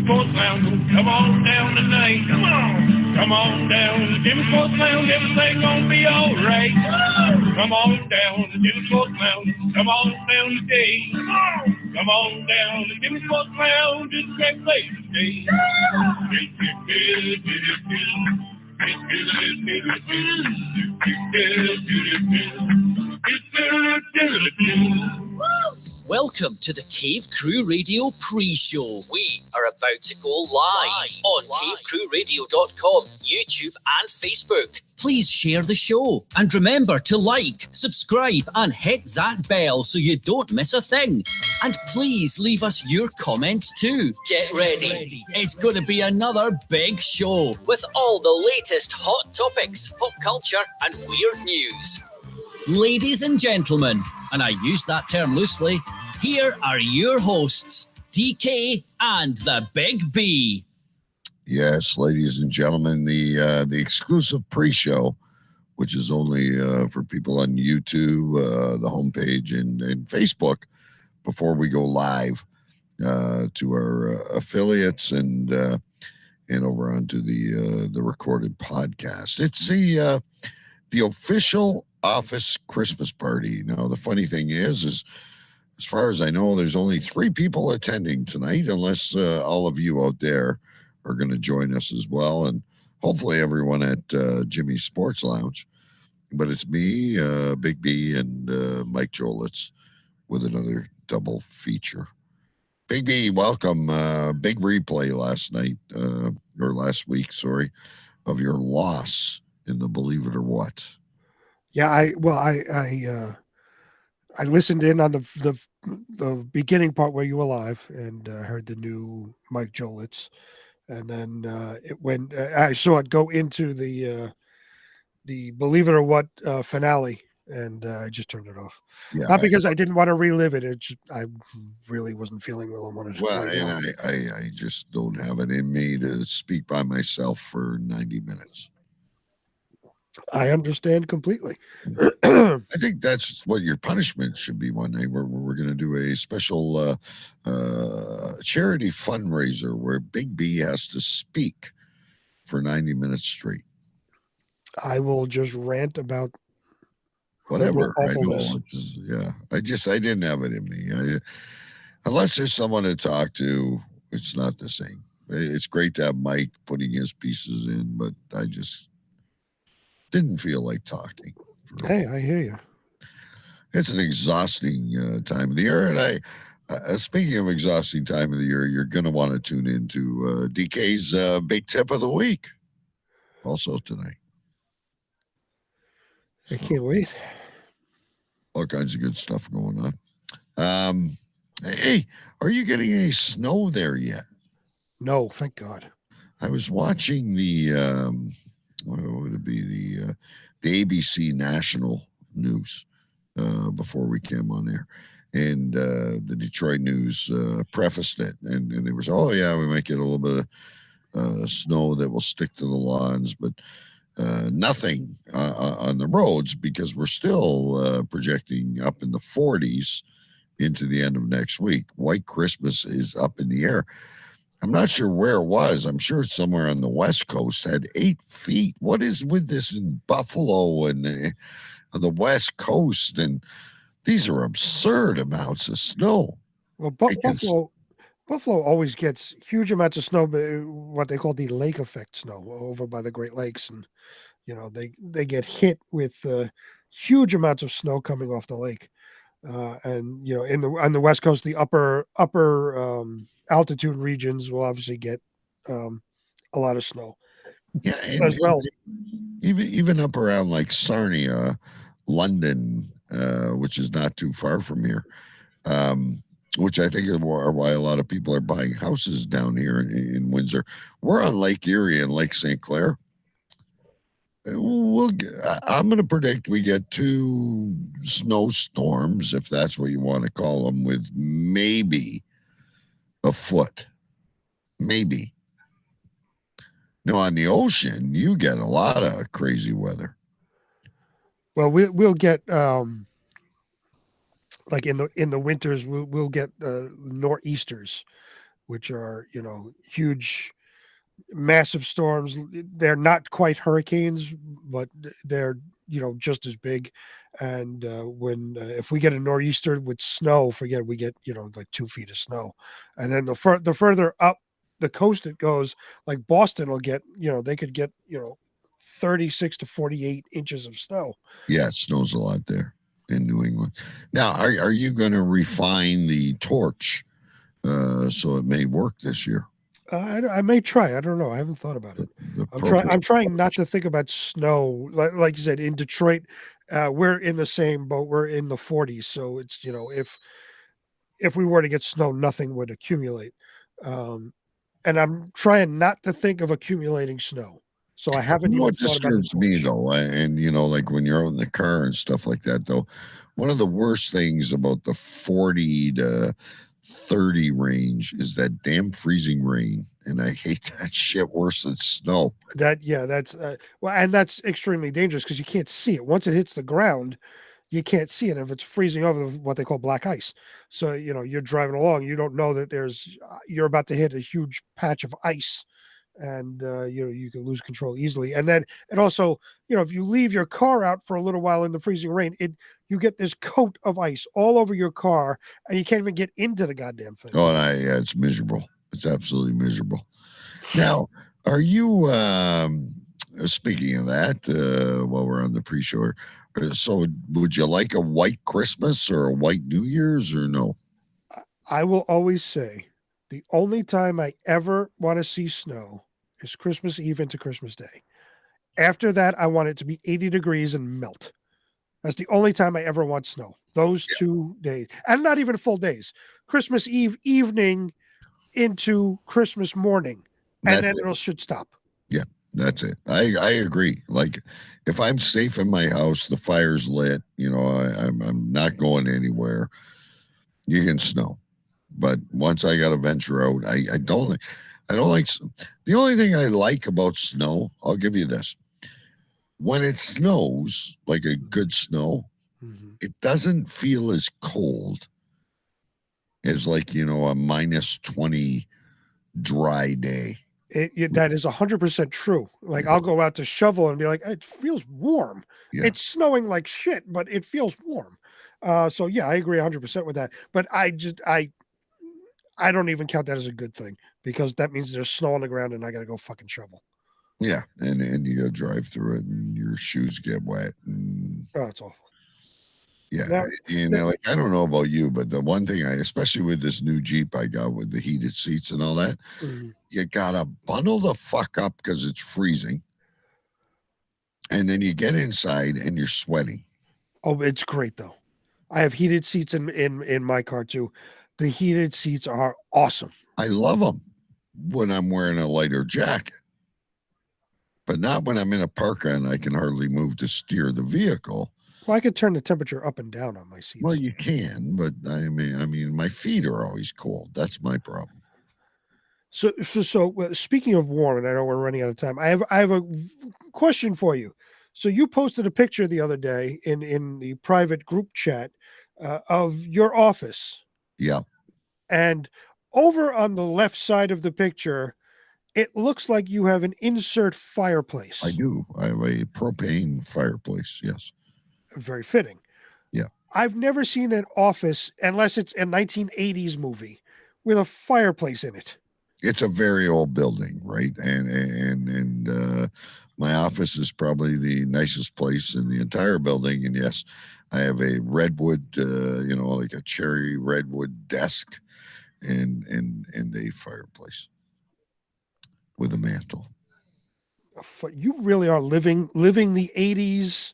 Sports Lounge. Come on down tonight. Come on. Come on down to Jimmy Sports Lounge. Everything gonna be alright. Come on down to Jimmy Sports Lounge. Come on down today. Come on down to Jimmy Sports Lounge. It's a great place to stay. Welcome to the Cave Crew Radio pre-show. We are about to go live on cavecrewradio.com, YouTube and Facebook. Please share the show. And remember to like, subscribe and hit that bell so you don't miss a thing. And please leave us your comments too. Get ready. It's going to be another big show with all the latest hot topics, pop culture and weird news. Ladies and gentlemen, and I use that term loosely, here are your hosts, DK and the Big B. Yes, ladies and gentlemen, the exclusive pre-show, which is only for people on YouTube, the homepage, and Facebook, before we go live to our affiliates and over onto the recorded podcast. It's the official office Christmas party. Now, the funny thing is as far as I know, there's only 3 people attending tonight, unless all of you out there are going to join us as well, and hopefully everyone at Jimmy's Sports Lounge. But it's me, Big B, and Mike Jolitz with another double feature. Big B, welcome. Big replay last night, or last week, sorry, of your loss in the Believe It or What. Yeah, I listened in on the beginning part where you were live and heard the new Mike Jolitz, and then I saw it go into the Believe It or What finale, and I just turned it off. Yeah, not because I didn't want to relive it. I really wasn't feeling well and wanted to. Well, and I just don't have it in me to speak by myself for 90 minutes. I understand completely. I think that's what your punishment should be one night. We're going to do a special charity fundraiser where Big B has to speak for 90 minutes straight. I will just rant about whatever. I know. I didn't have it in me. Unless there's someone to talk to, it's not the same. It's great to have Mike putting his pieces in, but I just didn't feel like talking. Hey, I hear you. It's an exhausting time of the year, and speaking of exhausting time of the year, you're going to want to tune into DK's big tip of the week, also tonight. I can't wait. All kinds of good stuff going on. Hey, are you getting any snow there yet? No, thank God. I was watching the what would it be, the ABC national news before we came on air, and the Detroit News prefaced it, and they were saying, oh yeah, we might get a little bit of snow that will stick to the lawns, but nothing on the roads, because we're still projecting up in the 40s into the end of next week. White Christmas is up in the air. I'm not sure where it was. I'm sure it's somewhere on the West Coast. Had 8 feet. What is with this in Buffalo and on the West Coast? And these are absurd amounts of snow. Well, Buffalo always gets huge amounts of snow, what they call the lake effect snow over by the Great Lakes. And, they get hit with huge amounts of snow coming off the lake. And, on the West Coast, the upper altitude regions will obviously get a lot of snow. Yeah, as well. Even up around like Sarnia, London, which is not too far from here, which I think is why a lot of people are buying houses down here in Windsor. We're on Lake Erie and Lake St. Clair. I'm going to predict we get 2 snowstorms, if that's what you want to call them, with maybe a foot. Maybe. Now, on the ocean, you get a lot of crazy weather. Well, we'll get like in the winters, we'll get nor'easters which are, huge, massive storms. They're not quite hurricanes, but they're, just as big. And when if we get a nor'easter with snow, forget we get, like 2 feet of snow. And then the further up the coast it goes, like Boston will get, they could get, 36 to 48 inches of snow. Yeah, it snows a lot there in New England. Now, are you going to refine the torch so it may work this year? I may try. I don't know. I haven't thought about it. The I'm trying not torch. to think about snow. Like you said, in Detroit, we're in the same boat. We're in the 40s, so it's, if we were to get snow, nothing would accumulate. And I'm trying not to think of accumulating snow. So I haven't You know even what thought about the disturbs me torch. though, and like when you're out in the car and stuff like that, though, one of the worst things about the 40 to 30 range is that damn freezing rain, and I hate that shit worse than snow. That's well, and that's extremely dangerous because you can't see it once it hits the ground. You can't see it if it's freezing over what they call black ice. So you're driving along, you don't know that you're about to hit a huge patch of ice, and you can lose control easily. And then it also, if you leave your car out for a little while in the freezing rain, you get this coat of ice all over your car, and you can't even get into the goddamn thing. Oh, and yeah, it's miserable. It's absolutely miserable. Now, are you speaking of that? While we're on the pre-show, so would you like a white Christmas or a white New Year's or no? I will always say the only time I ever want to see snow is Christmas Eve into Christmas Day. After that, I want it to be 80 degrees and melt. That's the only time I ever want snow. Those 2 days, and not even full days. Christmas Eve evening into Christmas morning, and then it should stop. Yeah, that's it. I agree. Like, if I'm safe in my house, the fire's lit, I'm not going anywhere. You can snow, but once I got to venture out, I don't like. The only thing I like about snow, I'll give you this: when it snows, like a good snow, it doesn't feel as cold as like a -20 dry day. That is 100% true. Like I'll go out to shovel and be like, it feels warm. Yeah. It's snowing like shit, but it feels warm. So yeah, I agree 100% with that. But I don't even count that as a good thing because that means there's snow on the ground and I got to go fucking shovel. Yeah, and you gotta drive through it, and your shoes get wet. And Oh, it's awful. yeah, like I don't know about you, but the one thing especially with this new Jeep I got with the heated seats and all that, you gotta bundle the fuck up because it's freezing, and then you get inside and you're sweating. Oh, it's great though. I have heated seats in my car too. The heated seats are awesome. I love them when I'm wearing a lighter jacket, but not when I'm in a parka and I can hardly move to steer the vehicle. Well, I could turn the temperature up and down on my seats. Well, you can, but I mean, my feet are always cold. That's my problem. So speaking of warm, and I know we're running out of time, I have a question for you. So you posted a picture the other day in the private group chat of your office. Yeah. And over on the left side of the picture, it looks like you have an insert fireplace. I do. I have a propane fireplace. Yes. Very fitting. Yeah. I've never seen an office, unless it's a 1980s movie, with a fireplace in it. It's a very old building, right? And my office is probably the nicest place in the entire building. And yes, I have a redwood, like a cherry redwood desk, and a fireplace with a mantle. You really are living the 80s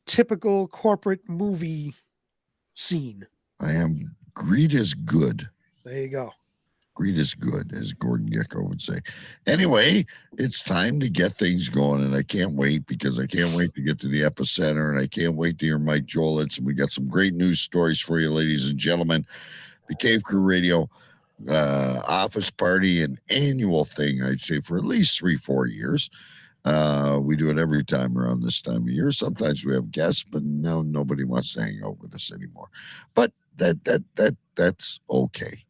typical corporate movie scene. I am. Greed is good. There you go. Greed is good, as Gordon Gekko would say. Anyway, it's time to get things going, and I can't wait because I can't wait to get to the epicenter, and I can't wait to hear Mike Jolitz. And we got some great news stories for you, ladies and gentlemen. The Cave Crew Radio office party, an annual thing, I'd say, for at least 3-4 years. We do it every time around this time of year. Sometimes we have guests, but now nobody wants to hang out with us anymore. But that's okay.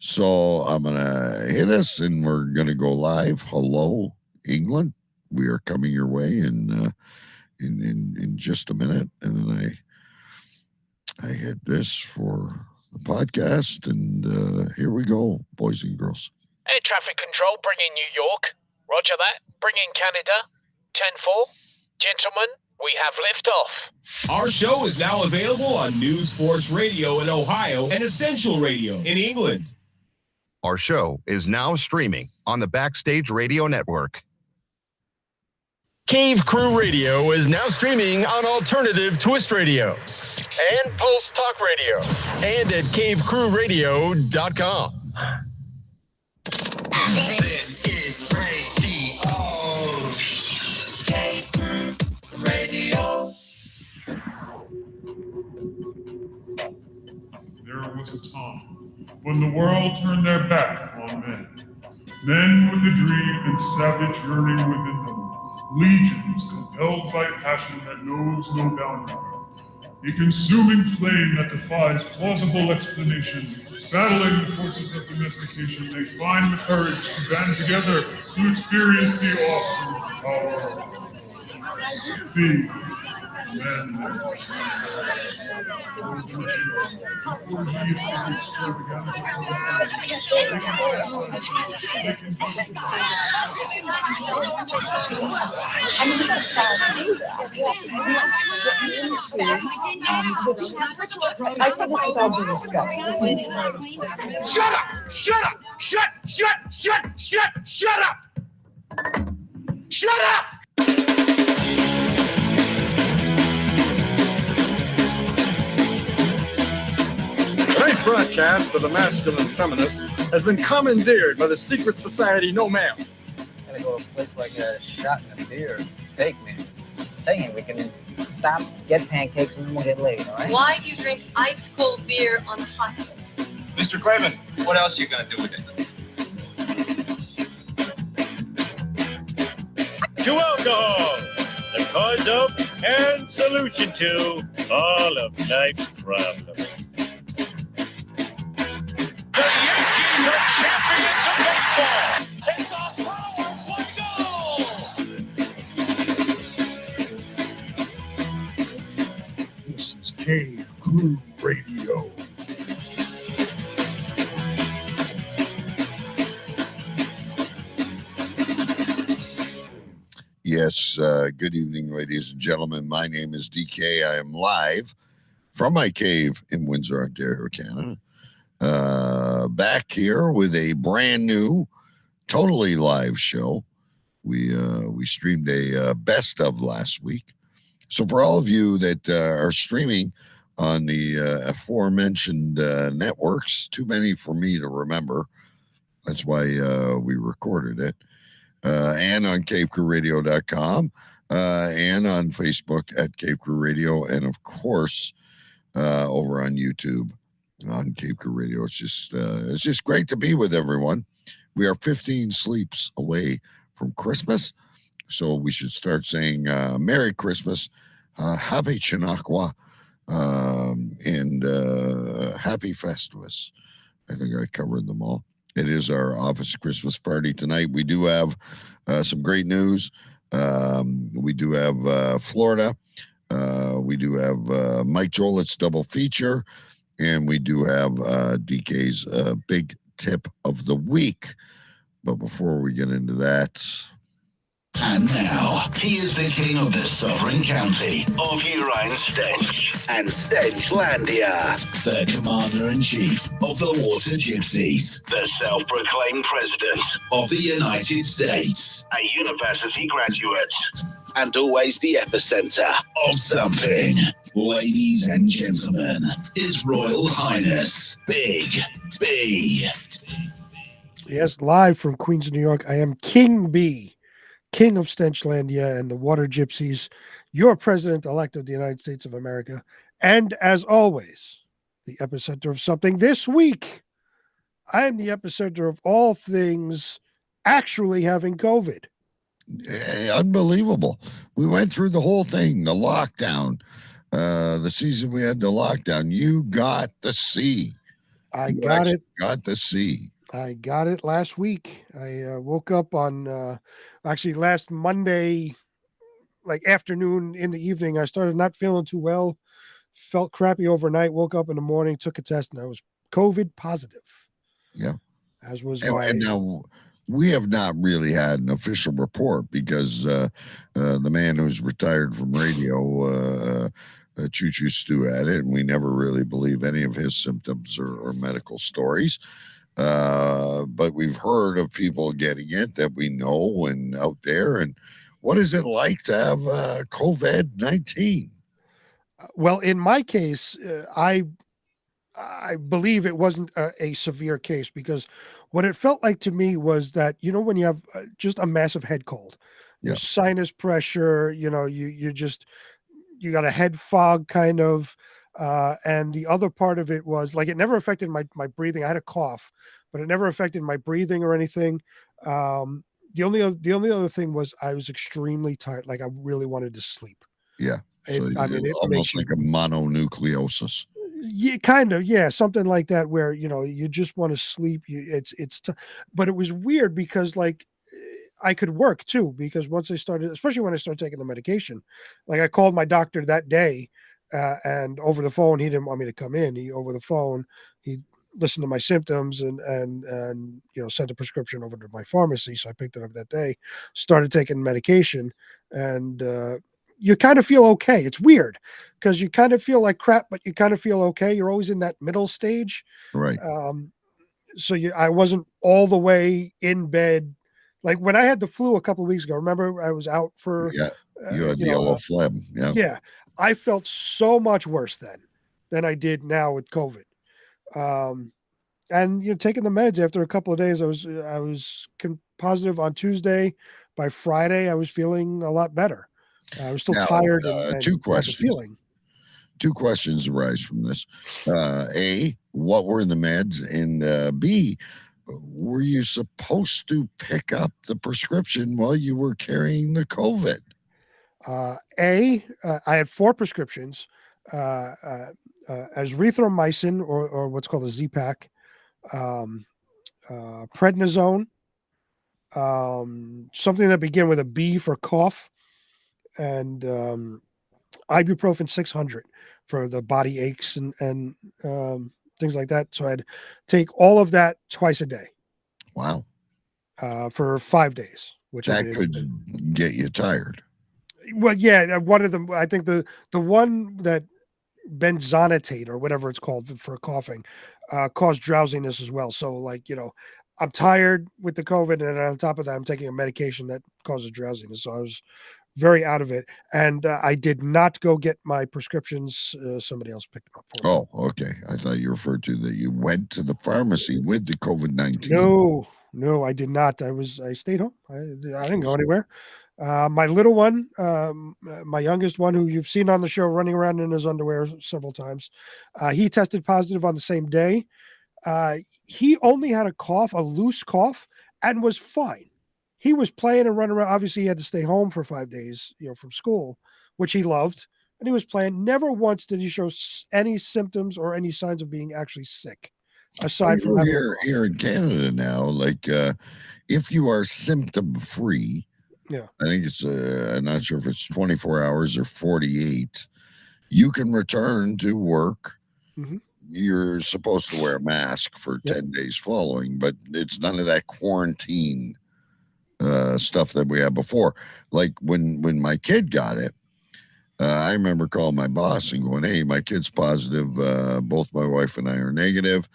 So I'm going to hit us and we're going to go live. Hello, England. We are coming your way in just a minute. And then I hit this for the podcast. And here we go, boys and girls. Air traffic control, bring in New York. Roger that. Bring in Canada. 10-4. Gentlemen, we have liftoff. Our show is now available on News Force Radio in Ohio and Essential Radio in England. Our show is now streaming on the Backstage Radio Network. Cave Crew Radio is now streaming on Alternative Twist Radio and Pulse Talk Radio and at cavecrewradio.com. This is radio. Cave Crew Radio. There was a time when the world turned their back on men. Men with a dream and savage yearning within them. Legions compelled by passion that knows no boundary. A consuming flame that defies plausible explanation. Battling the forces of domestication, they find the courage to band together to experience the awesome power of the men. I say this with all due respect. Shut up! Shut up! Shut up! Shut up! Tonight's broadcast of the Masculine Feminist has been commandeered by the secret society No Ma'am. Gotta go to a place like a shot and a beer, steak, man. Saying we can stop, get pancakes, and then we'll get laid, all right? Why do you drink ice cold beer on a hot day? Mr. Clavin, what else are you going to do with it? To alcohol, the cause of and solution to all of life's problems. The Yankees are champions of baseball! It's a power play goal! This is Cave Crew Radio. Yes, good evening, ladies and gentlemen. My name is DK. I am live from my cave in Windsor, Ontario, Canada. Back here with a brand new, totally live show. We streamed a best of last week. So for all of you that are streaming on the aforementioned networks, too many for me to remember. That's why we recorded it. And on cavecrewradio.com, and on Facebook at Cave Crew Radio, and of course, over on YouTube on Cave Crew Radio. It's just great to be with everyone. We are 15 sleeps away from Christmas, so we should start saying Merry Christmas, Happy Chanakwa, and Happy Festivus. I think I covered them all. It is our office Christmas party tonight. We do have some great news. We do have Florida. We do have Mike Jolett's double feature. And we do have DK's big tip of the week. But before we get into that... And now, he is the king of the sovereign county of Urian Stench and Stenchlandia, the commander-in-chief of the Water Gypsies, the self-proclaimed president of the United States, a university graduate, and always the epicenter of something. Ladies and gentlemen, His Royal Highness, Big B. Yes, live from Queens, New York, I am King B, King of Stenchlandia and the Water Gypsies, your president-elect of the United States of America, and as always, the epicenter of something. This week, I am the epicenter of all things actually having COVID. Unbelievable. We went through the whole thing, the lockdown, the season we had the lockdown. You got to see I You got actually it. got to see. I got it last week. I woke up on actually last Monday, like afternoon in the evening. I started not feeling too well, felt crappy overnight, woke up in the morning, took a test, and I was COVID positive, Yeah. as was And my. now we have not really had an official report because the man who's retired from radio, Choo Choo Stew, had it, and we never really believe any of his symptoms or medical stories. But we've heard of people getting it that we know and out there. And what is it like to have COVID-19? Well, in my case, I believe it wasn't a severe case because what it felt like to me was that when you have just a massive head cold, your Yeah. sinus pressure, you got a head fog kind of, and the other part of it was like it never affected my breathing. I had a cough, but it never affected my breathing or anything. The only other thing was I was extremely tired, like I really wanted to sleep. Yeah. So It almost makes you. like a mononucleosis. Yeah, kind of, yeah, something like that where, you just wanna sleep, but it was weird because, like, I could work too because once I started especially when I started taking the medication, like, I called my doctor that day, and over the phone, he didn't want me to come in. Over the phone, he listened to my symptoms and, sent a prescription over to my pharmacy, so I picked it up that day, started taking medication, and, you kind of feel okay. It's weird because you kind of feel like crap, but you kind of feel okay. You're always in that middle stage. Right. Um, I wasn't all the way in bed. Like when I had the flu a couple of weeks ago, remember I was out for, Yeah. You had yellow phlegm. Yeah. yeah, I felt so much worse then than I did now with COVID. Um, and taking the meds after a couple of days, I was positive on Tuesday. By Friday, I was feeling a lot better. I was still Now, tired two and had the questions. feeling. Two questions arise from this. A, what were the meds? And B, were you supposed to pick up the prescription while you were carrying the COVID? I had 4 prescriptions, azithromycin or what's called a Z-Pak, um, prednisone, something that began with a B for cough, and ibuprofen 600 for the body aches and things like that. So I'd take all of that twice a day Wow. for 5 days, which I That did. could get you tired. Well, yeah, one of them. I think the one that benzonatate or whatever it's called for coughing caused drowsiness as well. So, like, I'm tired with the COVID, and on top of that, I'm taking a medication that causes drowsiness. So I was very out of it, and I did not go get my prescriptions. Somebody else picked them up for me. Oh, okay. I thought you referred to that you went to the pharmacy with the COVID-19. No, I did not. I stayed home. I didn't go anywhere. My little one, my youngest one, who you've seen on the show running around in his underwear several times, he tested positive on the same day. He only had a cough, a loose cough, and was fine. He was playing and running around. Obviously, he had to stay home for 5 days, from school, which he loved. And he was playing. Never once did he show any symptoms or any signs of being actually sick, aside from having a cough. Here in Canada now, like if you are symptom free, Yeah. I think it's I'm not sure if it's 24 hours or 48, you can return to work. Mm-hmm. You're supposed to wear a mask for 10 days following, but it's none of that quarantine stuff that we had before. Like when my kid got it, I remember calling my boss and going, "Hey, my kid's positive. Both my wife and I are negative.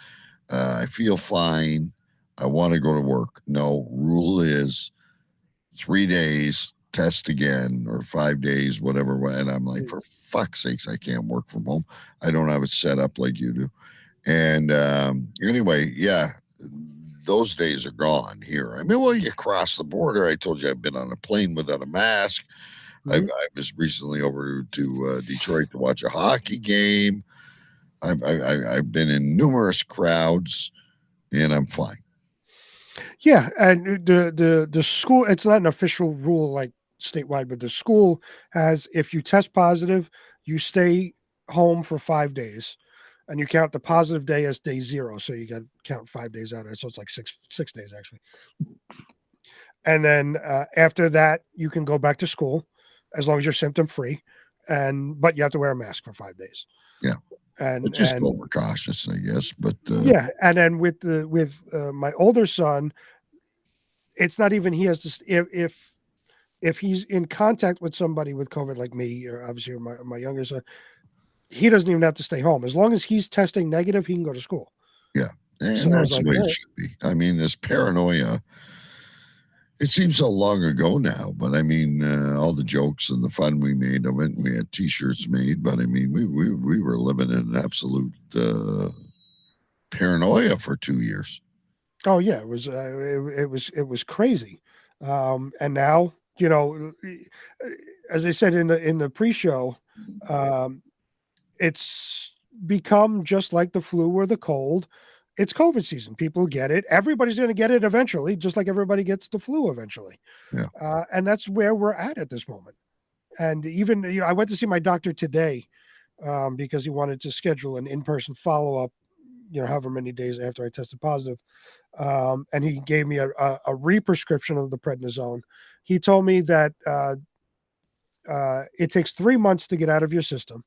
I feel fine. I want to go to work." No, rule is 3 days, test again, or 5 days, whatever. And I'm like, for fuck's sakes, I can't work from home. I don't have it set up like you do. And anyway, yeah, those days are gone here. I mean, well, you cross the border. I told you I've been on a plane without a mask. Mm-hmm. I was recently over to Detroit to watch a hockey game. I've been in numerous crowds, and I'm fine. Yeah, and the school, it's not an official rule like statewide, but the school has, if you test positive, you stay home for 5 days. and you count the positive day as day 0. So you got to count 5 days out of it. So it's like six days actually. And then after that, you can go back to school as long as you're symptom free, but you have to wear a mask for 5 days. Yeah. And just overcautious, I guess. But yeah, and then with my older son, it's not even he has to if he's in contact with somebody with COVID like me or obviously my younger son, he doesn't even have to stay home as long as he's testing negative. He can go to school. Yeah, and So that's the way it should be. I mean, this paranoia. It seems so long ago now, but I mean, all the jokes and the fun we made of it. And we had T-shirts made, but I mean, we were living in an absolute paranoia for 2 years. Oh yeah, it was crazy, and now as I said in the pre-show, it's become just like the flu or the cold. It's COVID season. People get it. Everybody's going to get it eventually, just like everybody gets the flu eventually. Yeah. And that's where we're at this moment. And even, I went to see my doctor today because he wanted to schedule an in-person follow-up, however many days after I tested positive. And he gave me a re-prescription of the prednisone. He told me that it takes 3 months to get out of your system.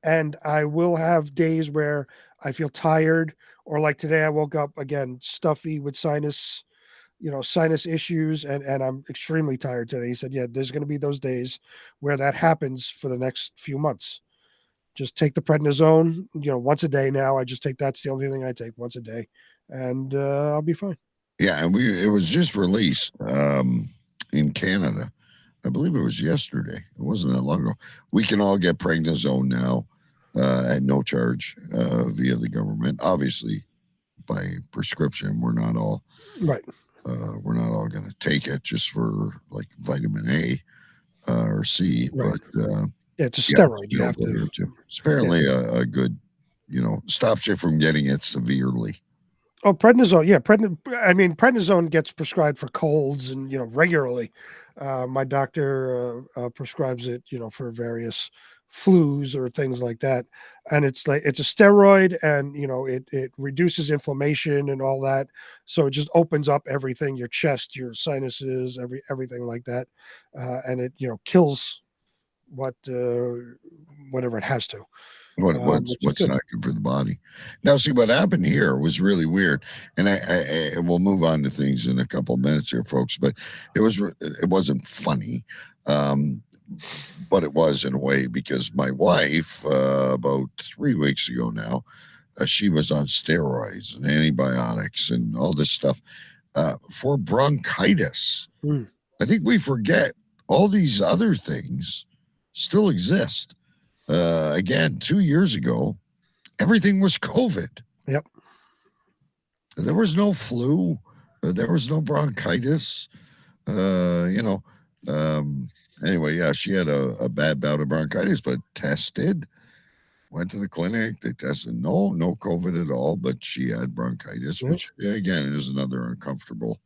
And I will have days where I feel tired, or like today I woke up again stuffy with sinus issues, and I'm extremely tired today. He said, yeah, there's going to be those days where that happens for the next few months. Just take the prednisone, once a day now. I just take that's the only thing I take once a day, and I'll be fine. Yeah, and it was just released in Canada. I believe it was yesterday. It wasn't that long ago. We can all get prednisone now at no charge via the government. Obviously, by prescription. We're not all right. We're not all going to take it just for like vitamin A or C. Right. But it's a steroid. You have to. It's apparently a good, stops you from getting it severely. Oh, prednisone. Yeah, prednisone gets prescribed for colds and regularly. My doctor prescribes it, for various flus or things like that, and it's a steroid, and it reduces inflammation and all that, so it just opens up everything, your chest, your sinuses, everything like that, and it kills whatever it has to. What's not good for the body. Now, see, what happened here was really weird, and I we'll move on to things in a couple of minutes here, folks. But it wasn't funny, but it was in a way, because my wife about 3 weeks ago now, she was on steroids and antibiotics and all this stuff for bronchitis. I think we forget all these other things still exist. Again, 2 years ago, everything was COVID. Yep. There was no flu. There was no bronchitis. Anyway, yeah, she had a bad bout of bronchitis, but tested, went to the clinic. They tested no COVID at all, but she had bronchitis, which again is another uncomfortable.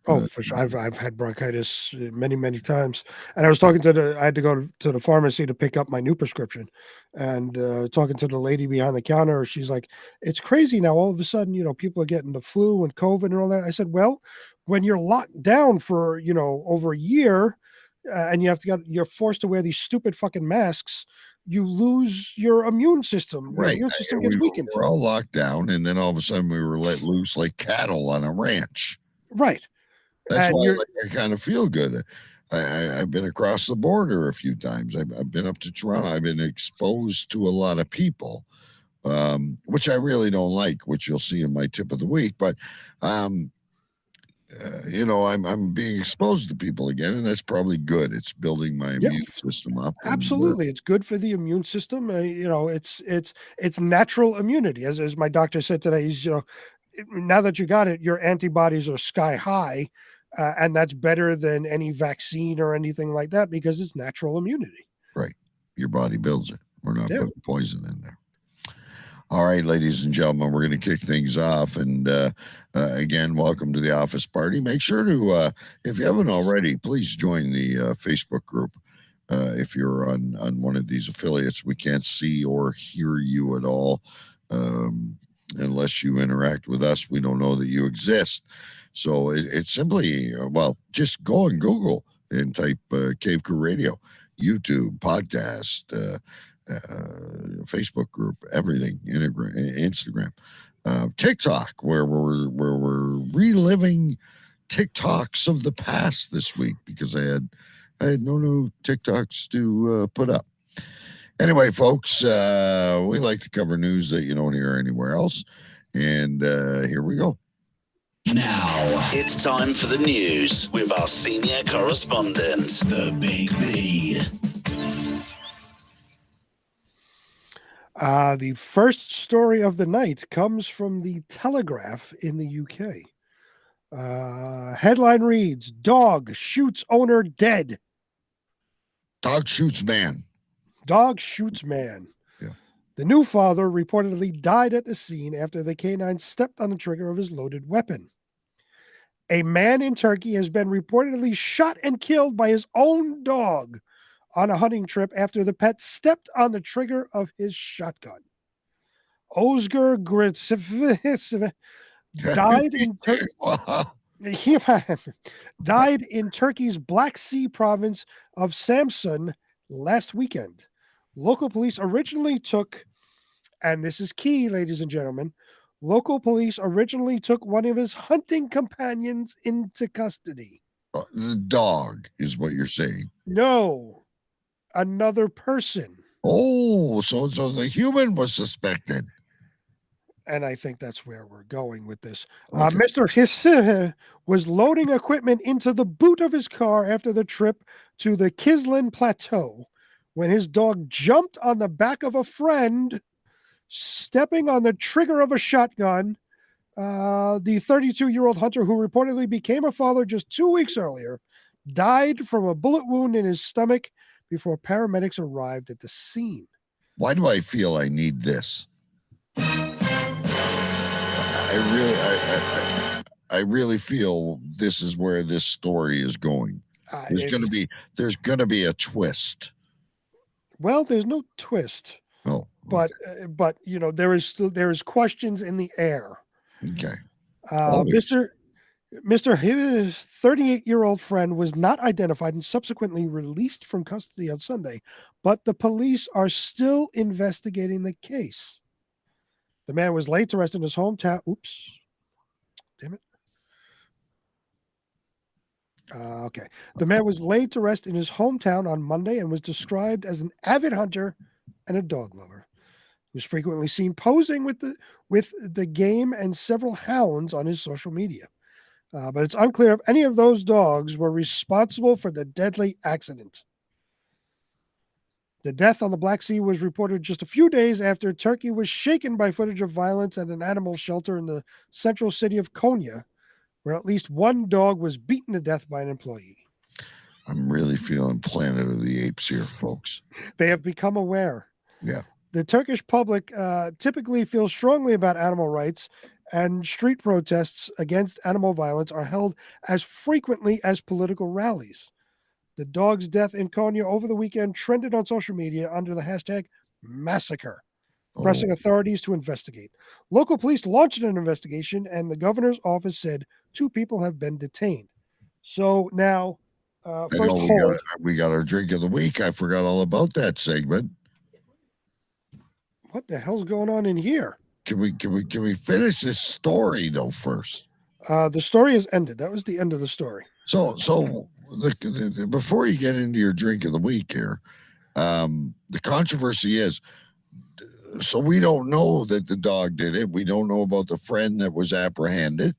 Oh, for sure. I've had bronchitis many, many times. And I was talking I had to go to the pharmacy to pick up my new prescription, and talking to the lady behind the counter. She's like, it's crazy now. All of a sudden, people are getting the flu and COVID and all that. I said, well, when you're locked down for, over a year, and you're forced to wear these stupid fucking masks, you lose your immune system. Right. Your immune system gets weakened. We're all locked down, and then all of a sudden we were let loose like cattle on a ranch. Right. That's why I kind of feel good. I've been across the border a few times. I've been up to Toronto. I've been exposed to a lot of people, which I really don't like, which you'll see in my tip of the week. But, I'm being exposed to people again, and that's probably good. It's building my immune system up. Absolutely. It's good for the immune system. It's natural immunity. As my doctor said today, he's, now that you got it, your antibodies are sky high. And that's better than any vaccine or anything like that, because it's natural immunity. Right. Your body builds it. We're not putting poison in there. All right, ladies and gentlemen, we're going to kick things off. And again, welcome to the office party. Make sure to, if you haven't already, please join the Facebook group. if you're on one of these affiliates. We can't see or hear you at all. Unless you interact with us, we don't know that you exist. So it's simply, just go on Google and type Cave Crew Radio, YouTube, podcast, Facebook group, everything, Instagram, TikTok, where we're reliving TikToks of the past this week because I had no new TikToks to put up. Anyway, folks, we like to cover news that you don't hear anywhere else. And here we go. Now, it's time for the news with our senior correspondent, the Big B. The first story of the night comes from the Telegraph in the UK. Headline reads, Dog shoots owner dead. Dog shoots man. Dog shoots man. Yeah. The new father reportedly died at the scene after the canine stepped on the trigger of his loaded weapon. A man in Turkey has been reportedly shot and killed by his own dog on a hunting trip after the pet stepped on the trigger of his shotgun. Özgür Gritsev died in died in Turkey's Black Sea province of Samsun last weekend. Local police originally took, and this is key, ladies and gentlemen, local police originally took one of his hunting companions into custody. The dog is what you're saying. No, another person. Oh, so the human was suspected. And I think that's where we're going with this. Okay. Mr. Hisse was loading equipment into the boot of his car after the trip to the Kislin Plateau when his dog jumped on the back of a friend, stepping on the trigger of a shotgun. The 32-year-old hunter, who reportedly became a father just 2 weeks earlier, died from a bullet wound in his stomach before paramedics arrived at the scene. Why do I feel I need this? I really feel this is where this story is going. There's going to be a twist. Well, there's no twist. Oh, but there is questions in the air. Okay. Mr. His 38-year-old friend was not identified and subsequently released from custody on Sunday, but the police are still investigating the case. The man was laid to rest in his hometown. Oops. Damn it. Okay. The man was laid to rest in his hometown on Monday and was described as an avid hunter and a dog lover. He was frequently seen posing with the game and several hounds on his social media. But it's unclear if any of those dogs were responsible for the deadly accident. The death on the Black Sea was reported just a few days after Turkey was shaken by footage of violence at an animal shelter in the central city of Konya, where at least one dog was beaten to death by an employee. I'm really feeling Planet of the Apes here, folks. They have become aware. Yeah. The Turkish public typically feels strongly about animal rights, and street protests against animal violence are held as frequently as political rallies. The dog's death in Konya over the weekend trended on social media under the hashtag massacre, pressing authorities to investigate. Local police launched an investigation, and the governor's office said 2 people have been detained. So now, first hold. We got our drink of the week. I forgot all about that segment. What the hell's going on in here? Can we finish this story though first? The story has ended. That was the end of the story. So before you get into your drink of the week here, the controversy is, so we don't know that the dog did it. We don't know about the friend that was apprehended,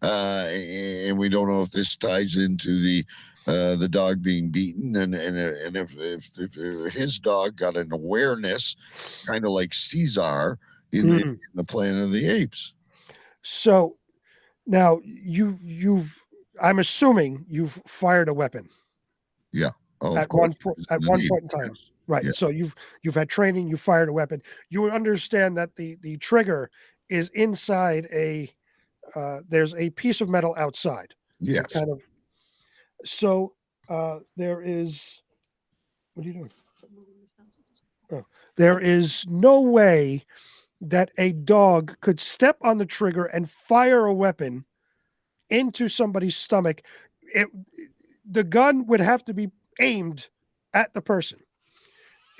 and we don't know if this ties into the dog being beaten, and if his dog got an awareness, kind of like CCR in the Planet of the Apes. So now I'm assuming you've fired a weapon. Yeah. At one point in time. Right. Yeah. So you've had training, you fired a weapon. You would understand that the trigger is inside there's a piece of metal outside. Yes. So there is What are you doing? Oh. There is no way that a dog could step on the trigger and fire a weapon into somebody's stomach. The gun would have to be aimed at the person.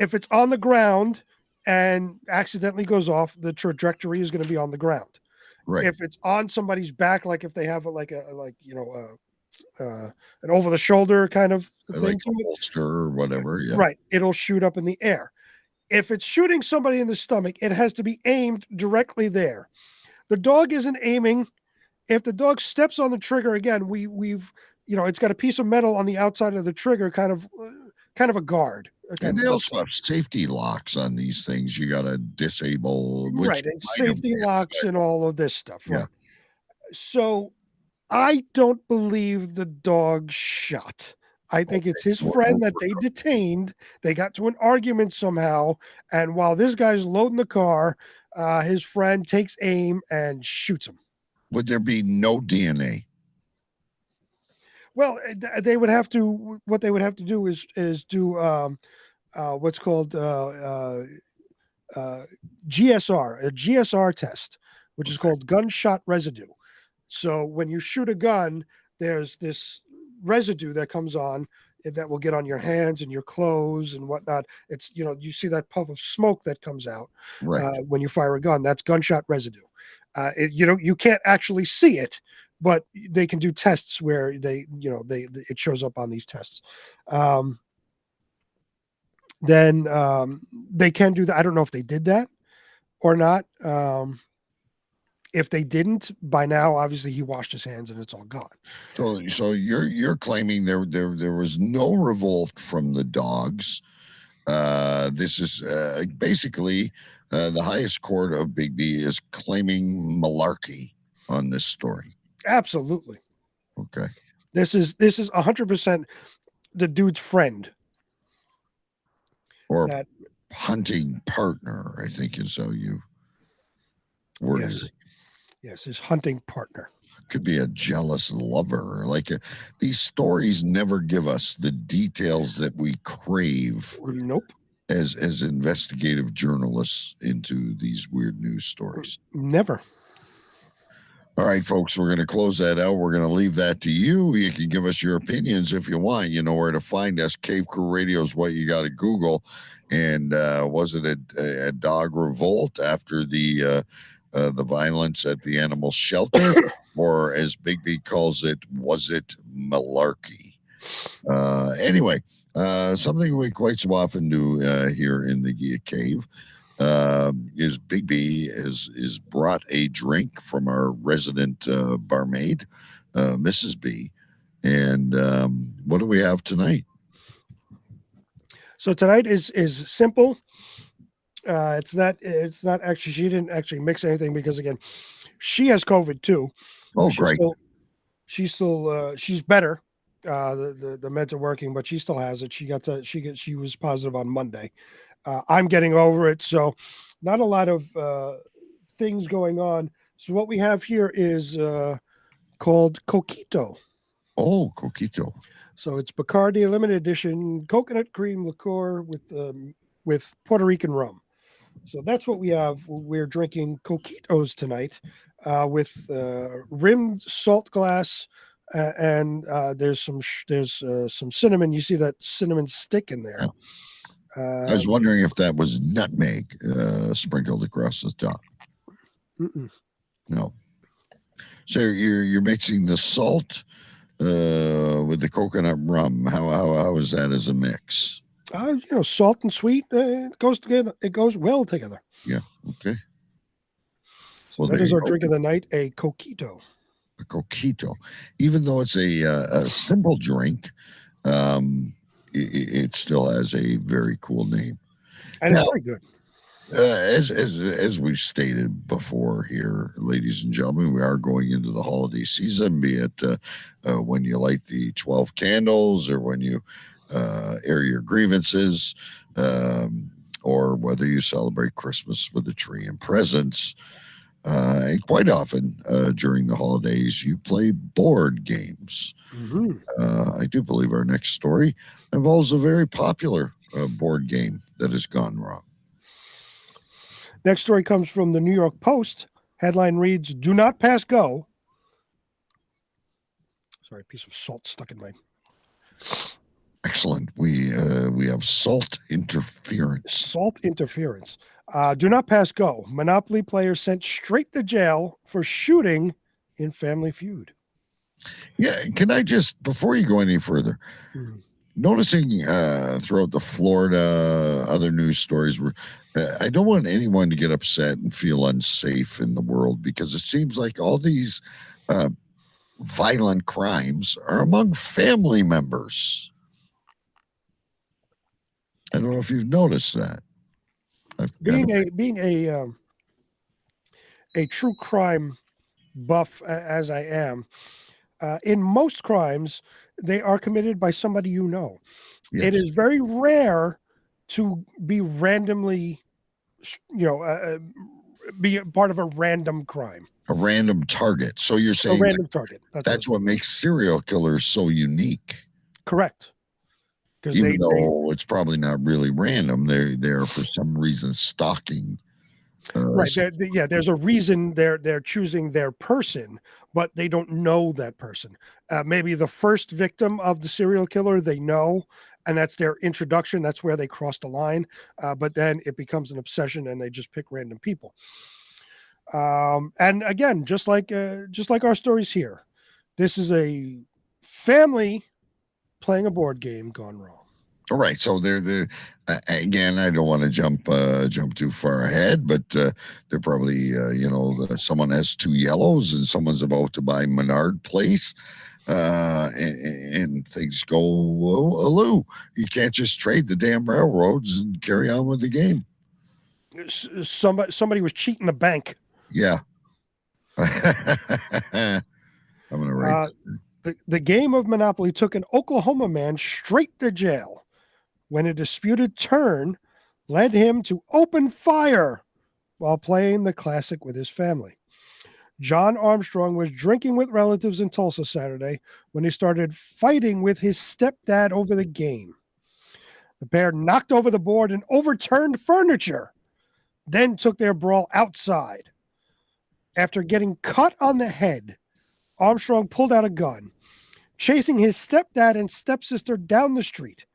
If it's on the ground and accidentally goes off, the trajectory is going to be on the ground. Right. If it's on somebody's back, like if they have an over the shoulder kind of thing, like a holster or whatever. Yeah. Right. It'll shoot up in the air. If it's shooting somebody in the stomach, it has to be aimed directly there. The dog isn't aiming. If the dog steps on the trigger again, we've it's got a piece of metal on the outside of the trigger, kind of a guard. And they also have safety locks on these things. You got to disable, right, and safety locks and all of this stuff. Right. Yeah. So I don't believe the dog shot. I think it's his friend that they detained. They got to an argument somehow, and while this guy's loading the car, his friend takes aim and shoots him. Would there be no DNA? Well, they would have to. What they would have to do is do what's called GSR, a GSR test, which is called gunshot residue. So when you shoot a gun, there's this residue that comes on that will get on your hands and your clothes and whatnot. It's you see that puff of smoke that comes out when you fire a gun. That's gunshot residue. You can't actually see it, but they can do tests where it shows up on these tests. Then they can do that. I don't know if they did that or not. If they didn't, by now, obviously he washed his hands and it's all gone. So you're claiming there was no revolt from the dogs. This is basically the highest court of Bigby is claiming malarkey on this story. Absolutely. Okay. This is 100% the dude's friend. Or hunting partner, I think is how you worded it. Yes, his hunting partner. Could be a jealous lover. These stories never give us the details that we crave. Nope. As investigative journalists into these weird news stories. Never. All right, folks, we're going to close that out. We're going to leave that to you. You can give us your opinions if you want. You know where to find us. Cave Crew Radio is what you got to Google. And was it a dog revolt after the violence at the animal shelter? Or as Bigby calls it, was it malarkey? Anyway, something we quite so often do here in the cave is Bigby is brought a drink from our resident barmaid, Mrs. B. And what do we have tonight? So tonight is simple. It's not actually, she didn't actually mix anything because again, she has COVID too. Oh, great. She's better. The meds are working, but she still has it. She was positive on Monday. I'm getting over it, so not a lot of things going on. So what we have here is called Coquito. Oh, Coquito. So it's Bacardi limited edition coconut cream liqueur with Puerto Rican rum. So that's what we have. We're drinking Coquitos tonight with rimmed salt glass. And there's some cinnamon. You see that cinnamon stick in there. I was wondering if that was nutmeg sprinkled across the top. No. So you're mixing the salt with the coconut rum. How is that as a mix? Salt and sweet it goes together. It goes well together. Yeah. Okay. So that is our drink of the night, a Coquito. A Coquito, even though it's a simple drink, it still has a very cool name, and it's very good. As we've stated before here, ladies and gentlemen, we are going into the holiday season. Be it when you light the 12 candles, or when you air your grievances, or whether you celebrate Christmas with a tree and presents. And quite often during the holidays, you play board games. Mm-hmm. I do believe our next story involves a very popular board game that has gone wrong. Next story comes from the New York Post. Headline reads, "Do not pass go." Sorry, a piece of salt stuck in my... Excellent. We have salt interference. Salt interference. Do not pass go. Monopoly player sent straight to jail for shooting in Family Feud. Yeah, can I just, before you go any further, noticing throughout the Florida, other news stories, I don't want anyone to get upset and feel unsafe in the world, because it seems like all these violent crimes are among family members. I don't know if you've noticed that. Being a true crime buff as I am, in most crimes, they are committed by somebody you know. Yes. It is very rare to be randomly, be a part of a random crime. A random target. So you're saying a random target. That's what makes serial killers so unique. Correct. Even though it's probably not really random, they're there for some reason stalking. Right. There's a reason they're choosing their person, but they don't know that person. Maybe the first victim of the serial killer they know, and that's their introduction. That's where they cross the line. But then it becomes an obsession, and they just pick random people. And again, just like our stories here, this is a family playing a board game gone wrong. All right, so they're again. I don't want to jump too far ahead, but they're probably someone has two yellows and someone's about to buy Menard Place, and things go aloo. You can't just trade the damn railroads and carry on with the game. Somebody was cheating the bank. Yeah, I'm gonna write. The game of Monopoly took an Oklahoma man straight to jail when a disputed turn led him to open fire while playing the classic with his family. John Armstrong was drinking with relatives in Tulsa Saturday when he started fighting with his stepdad over the game. The pair knocked over the board and overturned furniture, then took their brawl outside. After getting cut on the head, Armstrong pulled out a gun. Chasing his stepdad and stepsister down the street,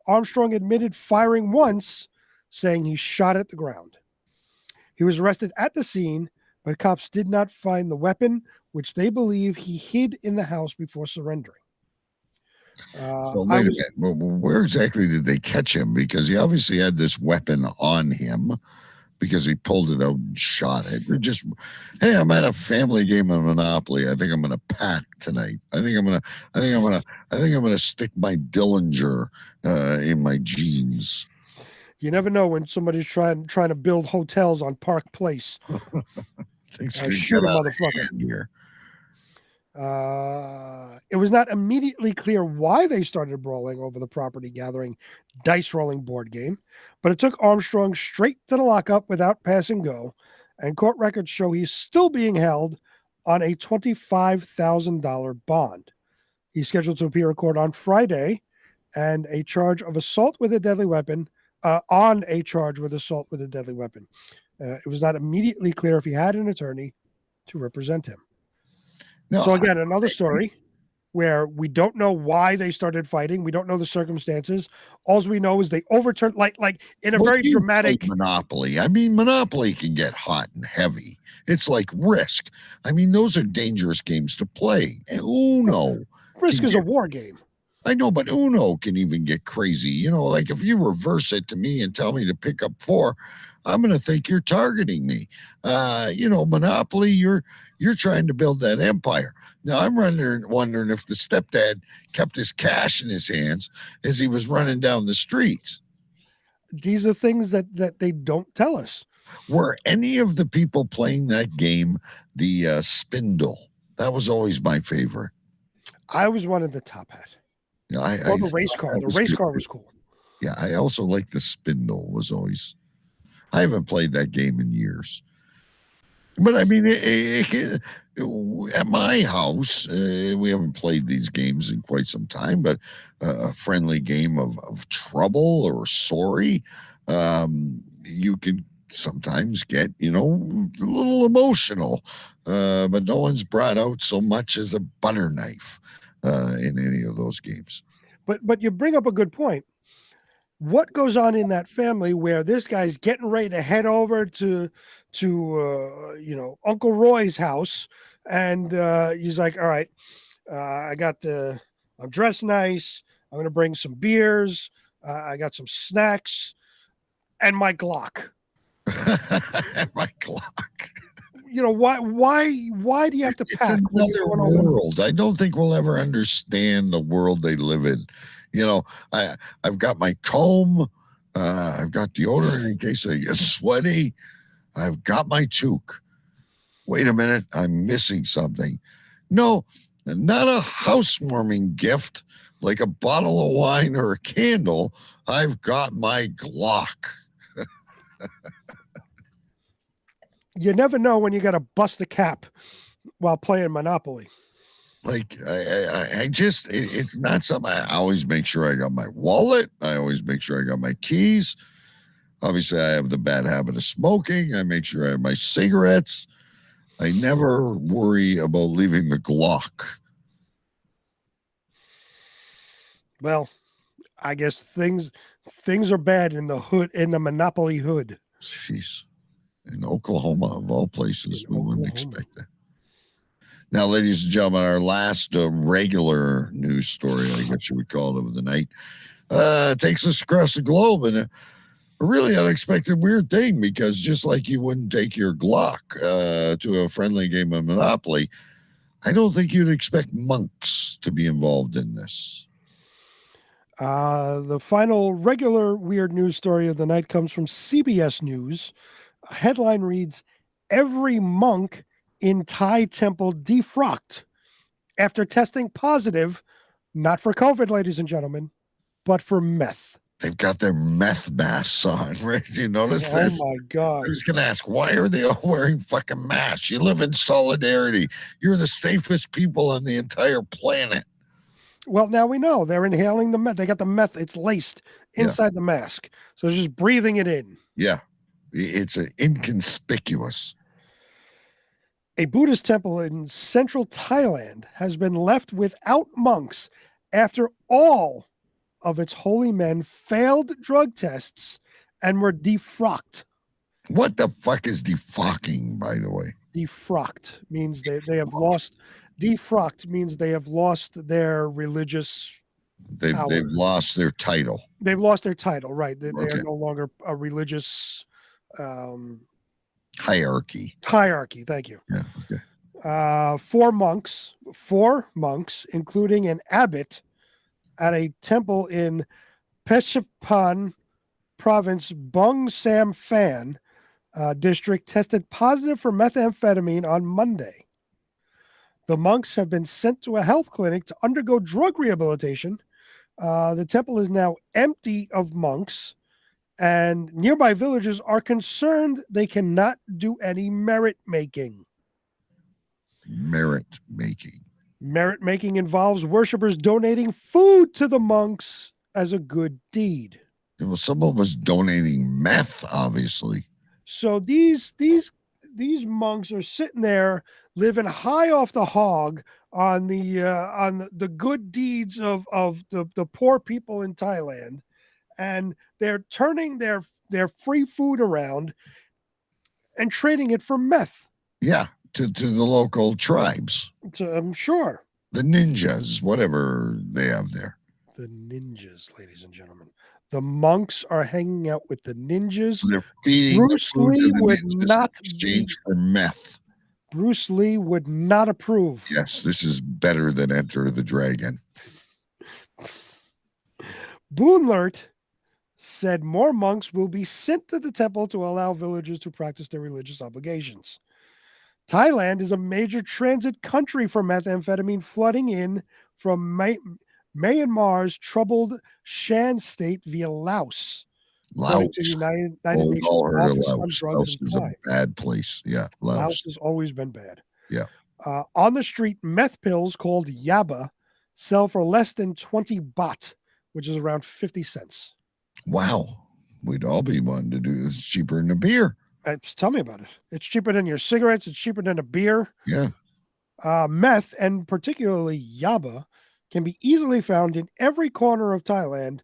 Armstrong admitted firing once, saying he shot at the ground. He was arrested at the scene, but cops did not find the weapon, which they believe he hid in the house before surrendering. So wait a minute. Well, where exactly did they catch him? Because he obviously had this weapon on him, because he pulled it out and shot it. They're just, hey, I'm at a family game of Monopoly. I think I'm gonna pack tonight. I think I'm gonna stick my Dillinger in my jeans. You never know when somebody's trying to build hotels on Park Place. Shoot a motherfucker. Here. It was not immediately clear why they started brawling over the property gathering dice rolling board game, but it took Armstrong straight to the lockup without passing go, and court records show he's still being held on a $25,000 bond. He's scheduled to appear in court on Friday, and a charge of assault with a deadly weapon. It was not immediately clear if he had an attorney to represent him. No, so again, another story where we don't know why they started fighting. We don't know the circumstances. All we know is they overturned, like in a very dramatic Monopoly. I mean, Monopoly can get hot and heavy. It's like Risk. I mean, those are dangerous games to play. And Uno. Risk is a war game. I know, but Uno can even get crazy. You know, like if you reverse it to me and tell me to pick up 4, I'm going to think you're targeting me. Monopoly, you're trying to build that empire. Now, I'm wondering if the stepdad kept his cash in his hands as he was running down the streets. These are things that they don't tell us. Were any of the people playing that game the spindle? That was always my favorite. I always wanted the top hat. Yeah, the race car. The race car was cool. Yeah, I also like the spindle. Was always. I haven't played that game in years. But I mean, at my house, we haven't played these games in quite some time, but a friendly game of trouble or sorry, you can sometimes get, a little emotional, but no one's brought out so much as a butter knife in any of those games. But you bring up a good point. What goes on in that family where this guy's getting ready to head over to Uncle Roy's house, and he's like, all right, I'm dressed nice, I'm gonna bring some beers, I got some snacks and my Glock. My Glock. Why do you have to pack? It's another world. I don't think we'll ever understand the world they live in. I've got my comb, I've got deodorant in case I get sweaty, I've got my toque. Wait a minute, I'm missing something. No, not a housewarming gift like a bottle of wine or a candle. I've got my Glock. You never know when you got to bust the cap while playing Monopoly. Like it's not something. I always make sure I got my wallet. I always make sure I got my keys. Obviously, I have the bad habit of smoking. I make sure I have my cigarettes. I never worry about leaving the Glock. Well, I guess things are bad in the hood, in the Monopoly hood. Jeez. In Oklahoma, of all places, we wouldn't expect that. Now, ladies and gentlemen, our last regular news story, I guess you would call it, of the night, takes us across the globe, and a really unexpected weird thing, because just like you wouldn't take your Glock to a friendly game of Monopoly, I don't think you'd expect monks to be involved in this. The final regular weird news story of the night comes from CBS News. A headline reads, "Every monk in Thai temple defrocked after testing positive, not for COVID, ladies and gentlemen, but for meth." They've got their meth masks on, right? Do you notice this? Oh my God. I was going to ask, why are they all wearing fucking masks? You live in solidarity. You're the safest people on the entire planet. Well, now we know they're inhaling the meth. They got the meth. It's laced inside the mask. So they're just breathing it in. Yeah. It's inconspicuous. A Buddhist temple in central Thailand has been left without monks after all of its holy men failed drug tests and were defrocked. What the fuck is defrocking, by the way? Defrocked means they have lost. Defrocked means they have lost their religious. They've lost their title. They've lost their title, right? They are no longer a religious hierarchy. Thank you. Yeah. Okay. Four monks, including an abbot at a temple in Phetchabun province, Bung Sam Phan district, tested positive for methamphetamine on Monday. The monks have been sent to a health clinic to undergo drug rehabilitation. The temple is now empty of monks, and nearby villagers are concerned they cannot do any merit making. Merit making. Merit making involves worshippers donating food to the monks as a good deed. Well, someone was donating meth, obviously. So these monks are sitting there living high off the hog on the good deeds of the poor people in Thailand, and they're turning their free food around and trading it for meth. Yeah, to the local tribes. I'm sure. The ninjas, whatever they have there. The ninjas, ladies and gentlemen. The monks are hanging out with the ninjas. They're feeding Bruce Lee would not exchange for meth. Bruce Lee would not approve. Yes, this is better than Enter the Dragon. Boonlert said more monks will be sent to the temple to allow villagers to practice their religious obligations. Thailand is a major transit country for methamphetamine flooding in from Myanmar's troubled Shan state via Laos. Laos. United Nations Office on Drugs Laos and is a Crime. bad place. Yeah, Laos has always been bad. Yeah. On the street, meth pills called yaba sell for less than 20 baht, which is around 50 cents. Wow. We'd all be wanting to do this. It's cheaper than a beer. Tell me about it. It's cheaper than your cigarettes. It's cheaper than a beer. Yeah. Meth, and particularly yaba, can be easily found in every corner of Thailand,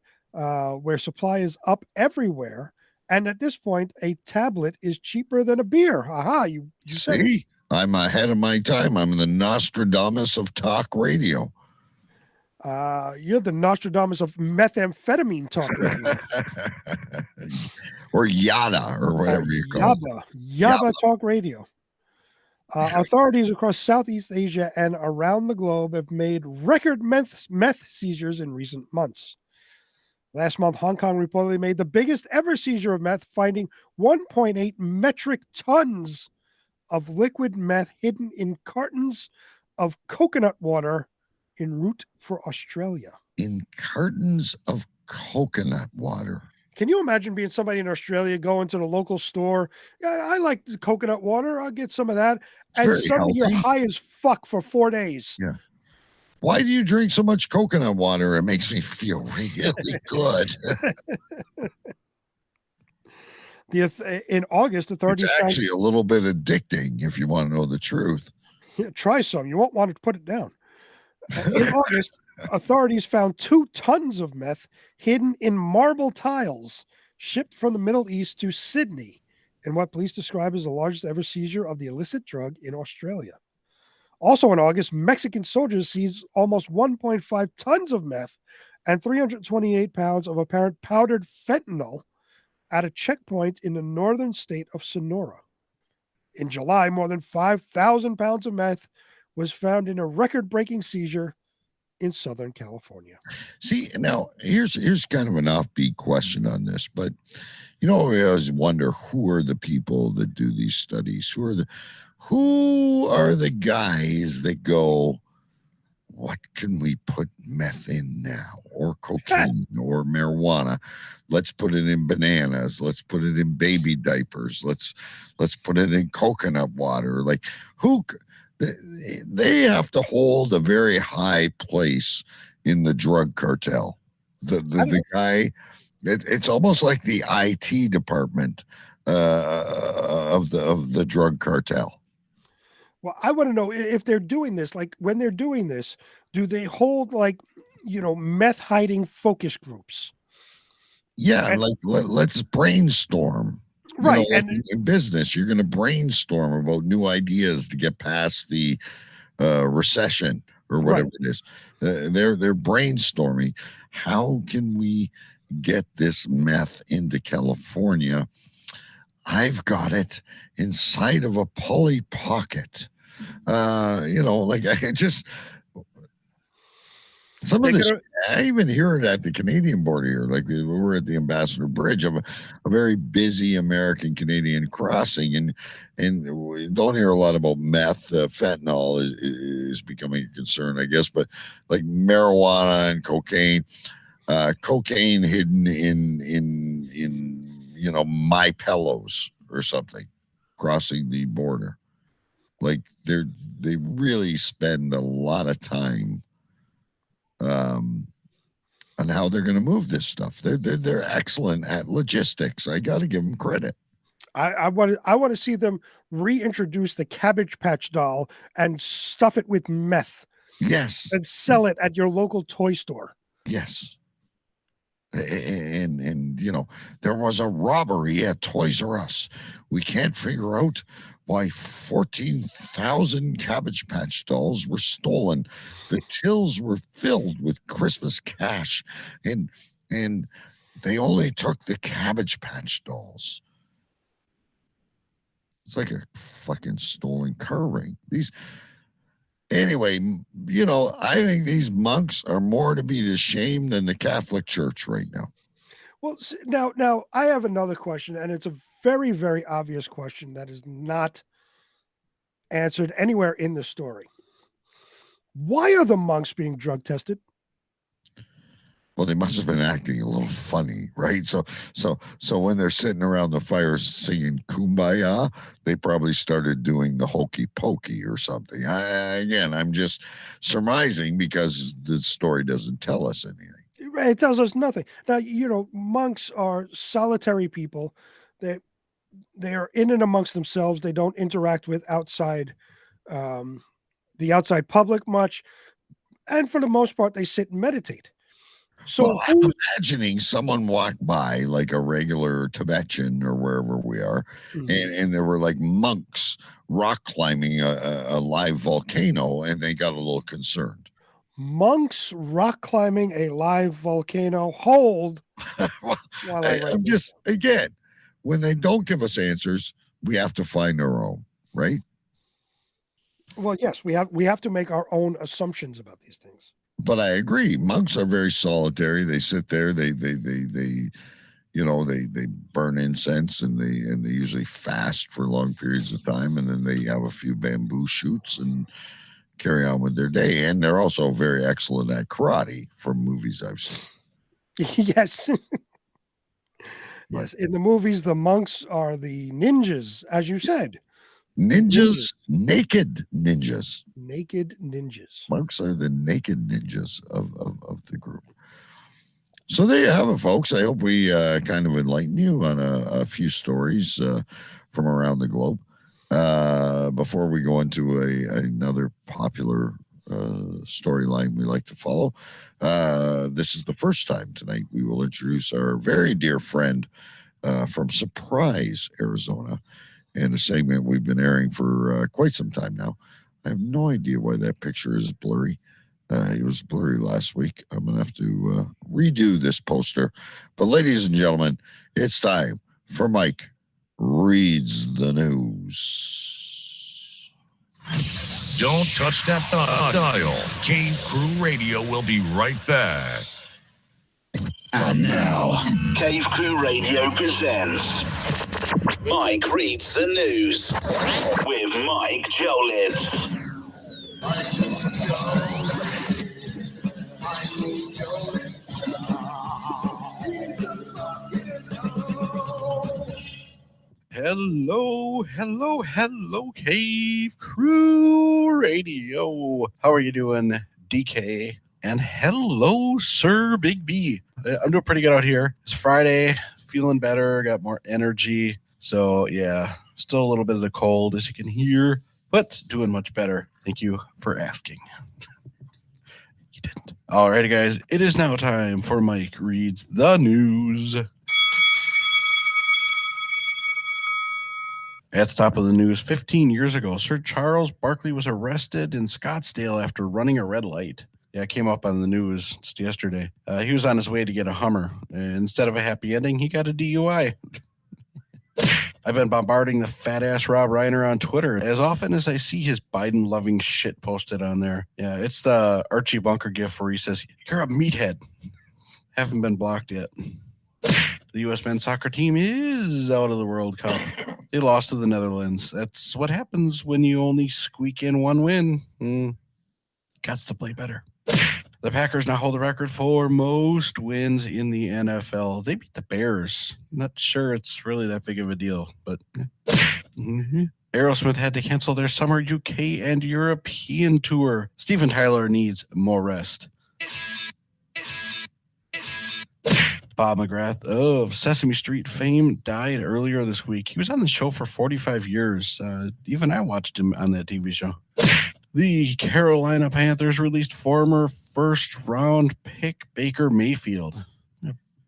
where supply is up everywhere. And at this point, a tablet is cheaper than a beer. Aha, you said it. See, I'm ahead of my time. I'm the Nostradamus of talk radio. You're the Nostradamus of methamphetamine talk radio. Or Yada, or whatever you call it. Yaba talk radio. Authorities across Southeast Asia and around the globe have made record meth seizures in recent months. Last month, Hong Kong reportedly made the biggest ever seizure of meth, finding 1.8 metric tons of liquid meth hidden in cartons of coconut water en route for Australia. In cartons of coconut water. Can you imagine being somebody in Australia going to the local store? Yeah, I like the coconut water. I'll get some of that. And suddenly you're high as fuck for 4 days. Yeah. Why do you drink so much coconut water? It makes me feel really good. In August, authorities it's actually a little bit addicting if you want to know the truth. Yeah, try some. You won't want to put it down. In August, authorities found 2 tons of meth hidden in marble tiles shipped from the Middle East to Sydney in what police describe as the largest ever seizure of the illicit drug in Australia. Also in August, Mexican soldiers seized almost 1.5 tons of meth and 328 pounds of apparent powdered fentanyl at a checkpoint in the northern state of Sonora. In July, more than 5,000 pounds of meth was found in a record-breaking seizure in Southern California. See, now here's kind of an offbeat question on this, but we always wonder who are the people that do these studies? Who are the guys that go, what can we put meth in now? Or cocaine or marijuana. Let's put it in bananas. Let's put it in baby diapers. Let's put it in coconut water. Like they have to hold a very high place in the drug cartel. The guy, it's almost like the IT department of the drug cartel. Well, I want to know if they're doing this, like when they're doing this, do they hold meth hiding focus groups? Yeah, let's brainstorm. Right. And in business, you're going to brainstorm about new ideas to get past the recession or whatever it is. They're brainstorming. How can we get this meth into California? I've got it inside of a Polly Pocket. I just some of this. I even hear it at the Canadian border here. Like we were at the Ambassador Bridge of a very busy American-Canadian crossing, and we don't hear a lot about meth. Fentanyl is becoming a concern, I guess, but like marijuana and cocaine, hidden in My Pillows or something, crossing the border. Like they really spend a lot of time on how they're going to move this stuff. They're excellent at logistics. I got to give them credit. I want to see them reintroduce the Cabbage Patch doll and stuff it with meth. Yes, and sell it at your local toy store. Yes. And there was a robbery at Toys R Us. We can't figure out why 14,000 Cabbage Patch dolls were stolen. The tills were filled with Christmas cash, and they only took the Cabbage Patch dolls. It's like a fucking stolen car ring. Anyway, I think these monks are more to be ashamed than the Catholic Church right now. Well, now I have another question, and it's a very, very obvious question that is not answered anywhere in the story. Why are the monks being drug tested? Well, they must have been acting a little funny, right? So when they're sitting around the fire singing "Kumbaya," they probably started doing the hokey pokey or something. Again, I'm just surmising because the story doesn't tell us anything. Right, it tells us nothing. Now, monks are solitary people. They are in and amongst themselves. They don't interact with um, the outside public much, and for the most part, they sit and meditate. So Well, I'm imagining someone walked by like a regular Tibetan or wherever we are, and there were like monks rock climbing a live volcano, and they got a little concerned. monks rock climbing a live volcano. Hold while I write I'm this. just again, when they don't give us answers, we have to find our own, right? Well, yes, we have to make our own assumptions about these things. But I agree, monks are very solitary. They sit there, they burn incense, and they usually fast for long periods of time, and then they have a few bamboo shoots and carry on with their day. And they're also very excellent at karate from movies I've seen. Yes. Yes, in the movies, the monks are the ninjas, as you said. Ninjas, naked ninjas. Naked ninjas. Monks are the naked ninjas of the group. So there you have it, folks. I hope we kind of enlighten you on a few stories from around the globe. Before we go into another popular storyline we like to follow, this is the first time tonight we will introduce our very dear friend from Surprise, Arizona, and a segment we've been airing for quite some time now. I have no idea why that picture is blurry. It was blurry last week. I'm going to have to redo this poster. But ladies and gentlemen, it's time for Mike Reads the News. Don't touch that dial. Cave Crew Radio will be right back. And now, Cave Crew Radio presents Mike Reads the News with Mike Jolitz. Hello, Cave Crew Radio. How are you doing, DK? And hello, Sir Big B. I'm doing pretty good out here. It's Friday, feeling better, got more energy. So, yeah, still a little bit of the cold, as you can hear, but doing much better. Thank you for asking. You didn't. Alrighty, guys, it is now time for Mike Reads the News. At the top of the news, 15 years ago, Sir Charles Barkley was arrested in Scottsdale after running a red light. Yeah, it came up on the news just yesterday. He was on his way to get a Hummer. And instead of a happy ending, he got a DUI. I've been bombarding the fat-ass Rob Reiner on Twitter as often as I see his Biden-loving shit posted on there. Yeah, it's the Archie Bunker gif where he says, "You're a meathead." Haven't been blocked yet. The U.S. men's soccer team is out of the World Cup. They lost to the Netherlands. That's what happens when you only squeak in one win. Gots to play better. The Packers now hold the record for most wins in the NFL. They beat the Bears. Not sure it's really that big of a deal, but Aerosmith had to cancel their summer UK and European tour. Steven Tyler needs more rest. Bob McGrath of Sesame Street fame died earlier this week. He was on the show for 45 years. Even I watched him on that TV show. The Carolina Panthers released former first-round pick Baker Mayfield.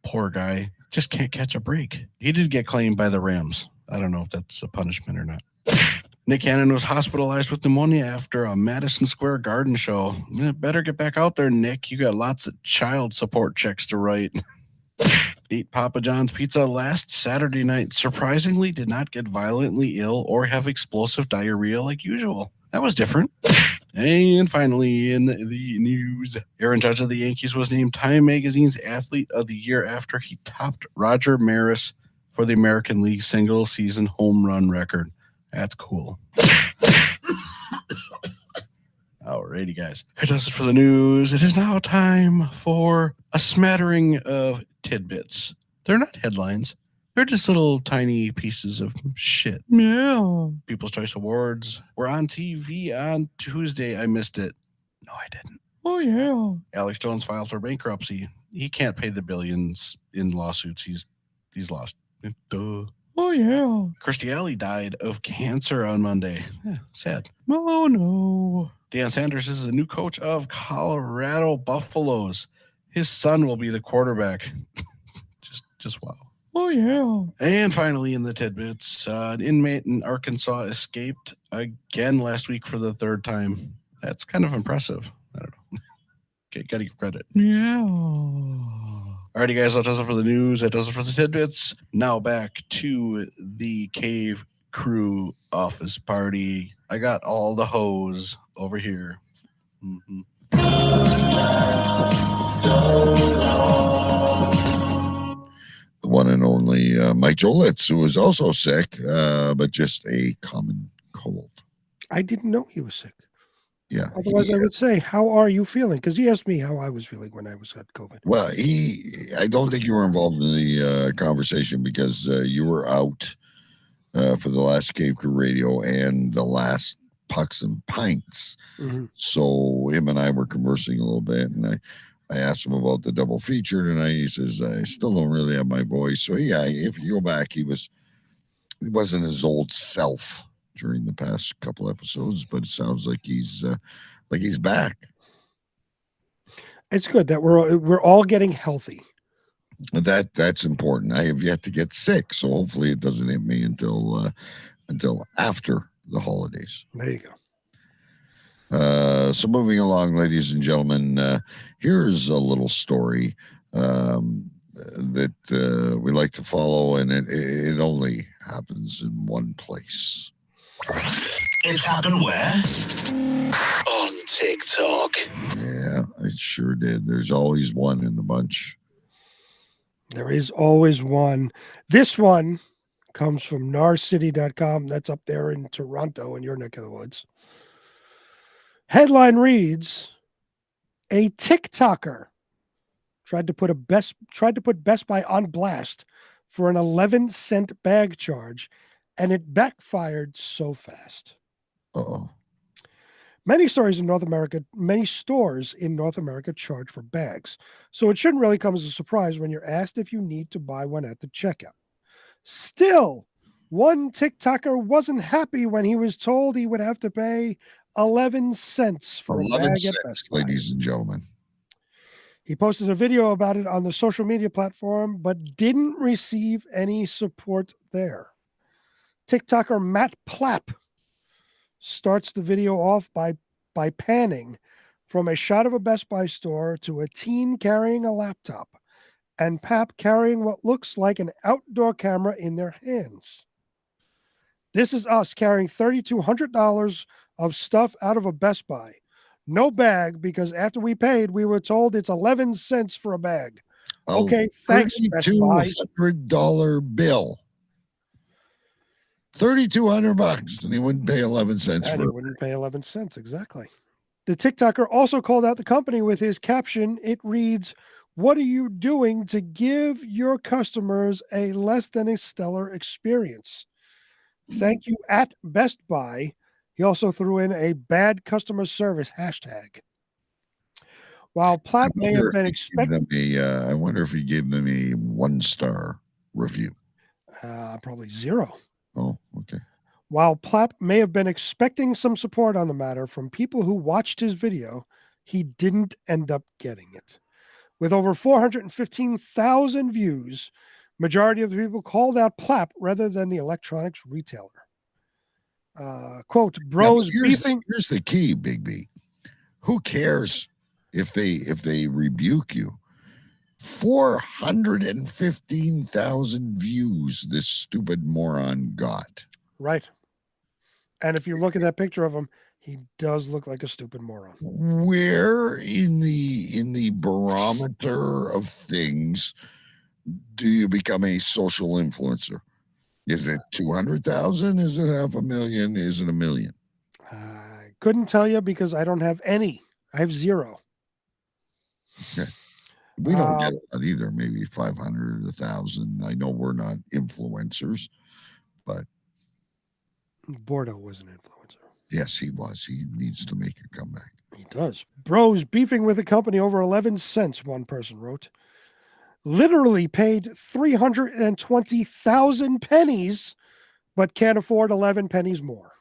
Poor guy. Just can't catch a break. He did get claimed by the Rams. I don't know if that's a punishment or not. Nick Cannon was hospitalized with pneumonia after a Madison Square Garden show. Better get back out there, Nick. You got lots of child support checks to write. Ate Papa John's pizza last Saturday night. Surprisingly, did not get violently ill or have explosive diarrhea like usual. That was different. And finally, in the news, Aaron Judge of the Yankees was named Time Magazine's Athlete of the Year after he topped Roger Maris for the American League single-season home run record. That's cool. Alrighty, guys. That does it for the news. It is now time for a smattering of tidbits. They're not headlines. They're just little tiny pieces of shit. Yeah. People's Choice Awards were on TV on Tuesday. I missed it. No, I didn't. Oh, yeah. Alex Jones filed for bankruptcy. He can't pay the billions in lawsuits he's lost. Duh. Oh, yeah. Kirstie Alley died of cancer on Monday. Yeah, sad. Oh, no. Deion Sanders is the new coach of Colorado Buffaloes. His son will be the quarterback. just wow. Oh, yeah. And finally, in the tidbits, an inmate in Arkansas escaped again last week for the third time. That's kind of impressive. I don't know. Okay, gotta give credit. Yeah. Alrighty, guys, that does it for the news. That does it for the tidbits. Now back to the Cave Crew office party. I got all the hoes over here. Mm-hmm. The one and only Mike Jolitz, who was also sick, but just a common cold. I didn't know he was sick. Yeah. Otherwise, I would say, how are you feeling? Because he asked me how I was feeling when I was at COVID. Well, I don't think you were involved in the conversation because you were out for the last Cave Crew Radio and the last Pucks and Pints. Mm-hmm. So him and I were conversing a little bit, and I asked him about the double feature, and he says, I still don't really have my voice. So yeah, if you go back, he wasn't his old self during the past couple episodes, but it sounds like he's back. It's good that we're all getting healthy. That's important. I have yet to get sick, so hopefully it doesn't hit me until after the holidays. There you go. So moving along, ladies and gentlemen, here's a little story that we like to follow, and it only happens in one place. It's happened where? On TikTok. Yeah, it sure did. There's always one in the bunch. There is always one. This one comes from narcity.com. That's up there in Toronto in your neck of the woods. Headline reads, a TikToker tried to put Best Buy on blast for an 11-cent bag charge, and it backfired so fast. Uh-oh. Many stores in North America charge for bags, so it shouldn't really come as a surprise when you're asked if you need to buy one at the checkout. Still, one TikToker wasn't happy when he was told he would have to pay 11 cents for a bag at Best Buy. Ladies and gentlemen. He posted a video about it on the social media platform, but didn't receive any support there. TikToker Matt Plapp starts the video off by panning from a shot of a Best Buy store to a teen carrying a laptop and Pap carrying what looks like an outdoor camera in their hands. This is us carrying $3,200 of stuff out of a Best Buy. No bag, because after we paid, we were told it's 11 cents for a bag. Okay, thanks, Best Buy. $3,200 bill. $3,200, and he wouldn't pay 11 cents for it. He wouldn't pay 11 cents, exactly. The TikToker also called out the company with his caption. It reads, "What are you doing to give your customers a less than a stellar experience? Thank you at Best Buy." He also threw in a bad customer service hashtag. While Platt may have been expecting, I wonder if he gave them a 1-star review. Probably 0. Oh, okay. While Platt may have been expecting some support on the matter from people who watched his video, he didn't end up getting it. With over 415,000 views, majority of the people called out Platt rather than the electronics retailer. Quote, bros beefing. Here's the key, Big B. Who cares if they rebuke you? 415,000 views this stupid moron got. Right. And if you look at that picture of him, he does look like a stupid moron. Where in the barometer of things do you become a social influencer? Is it 200,000? Is it 500,000? Is it 1 million? I couldn't tell you because I don't have any. I have 0. Okay. We don't get a lot either, maybe 500 or 1,000. I know we're not influencers, but Bordeaux was an influencer. yes, he was. He needs to make a comeback. He does. Bros beefing with the company over 11 cents, one person wrote. Literally paid 320,000 pennies, but can't afford 11 pennies more.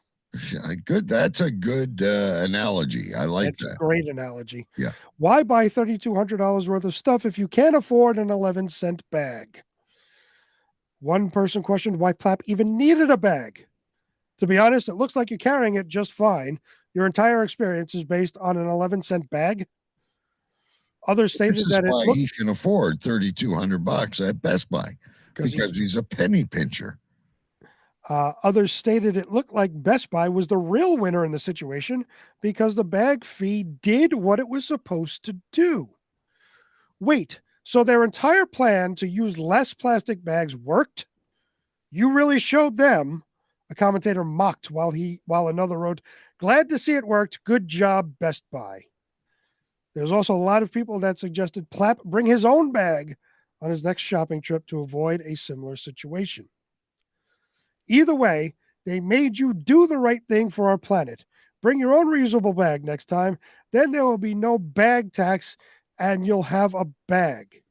Good. That's a good analogy. I like that. That's a great analogy. Yeah. Why buy $3,200 worth of stuff if you can't afford an 11-cent bag? One person questioned why Plapp even needed a bag. To be honest, it looks like you're carrying it just fine. Your entire experience is based on an 11-cent bag. Others stated This is that why he can afford $3,200 at Best Buy because he's a penny pincher. Others stated it looked like Best Buy was the real winner in the situation because the bag fee did what it was supposed to do. Wait, so their entire plan to use less plastic bags worked? You really showed them. A commentator mocked while another wrote, "Glad to see it worked. Good job, Best Buy." There's also a lot of people that suggested Plapp bring his own bag on his next shopping trip to avoid a similar situation. Either way, they made you do the right thing for our planet. Bring your own reusable bag next time. Then there will be no bag tax and you'll have a bag.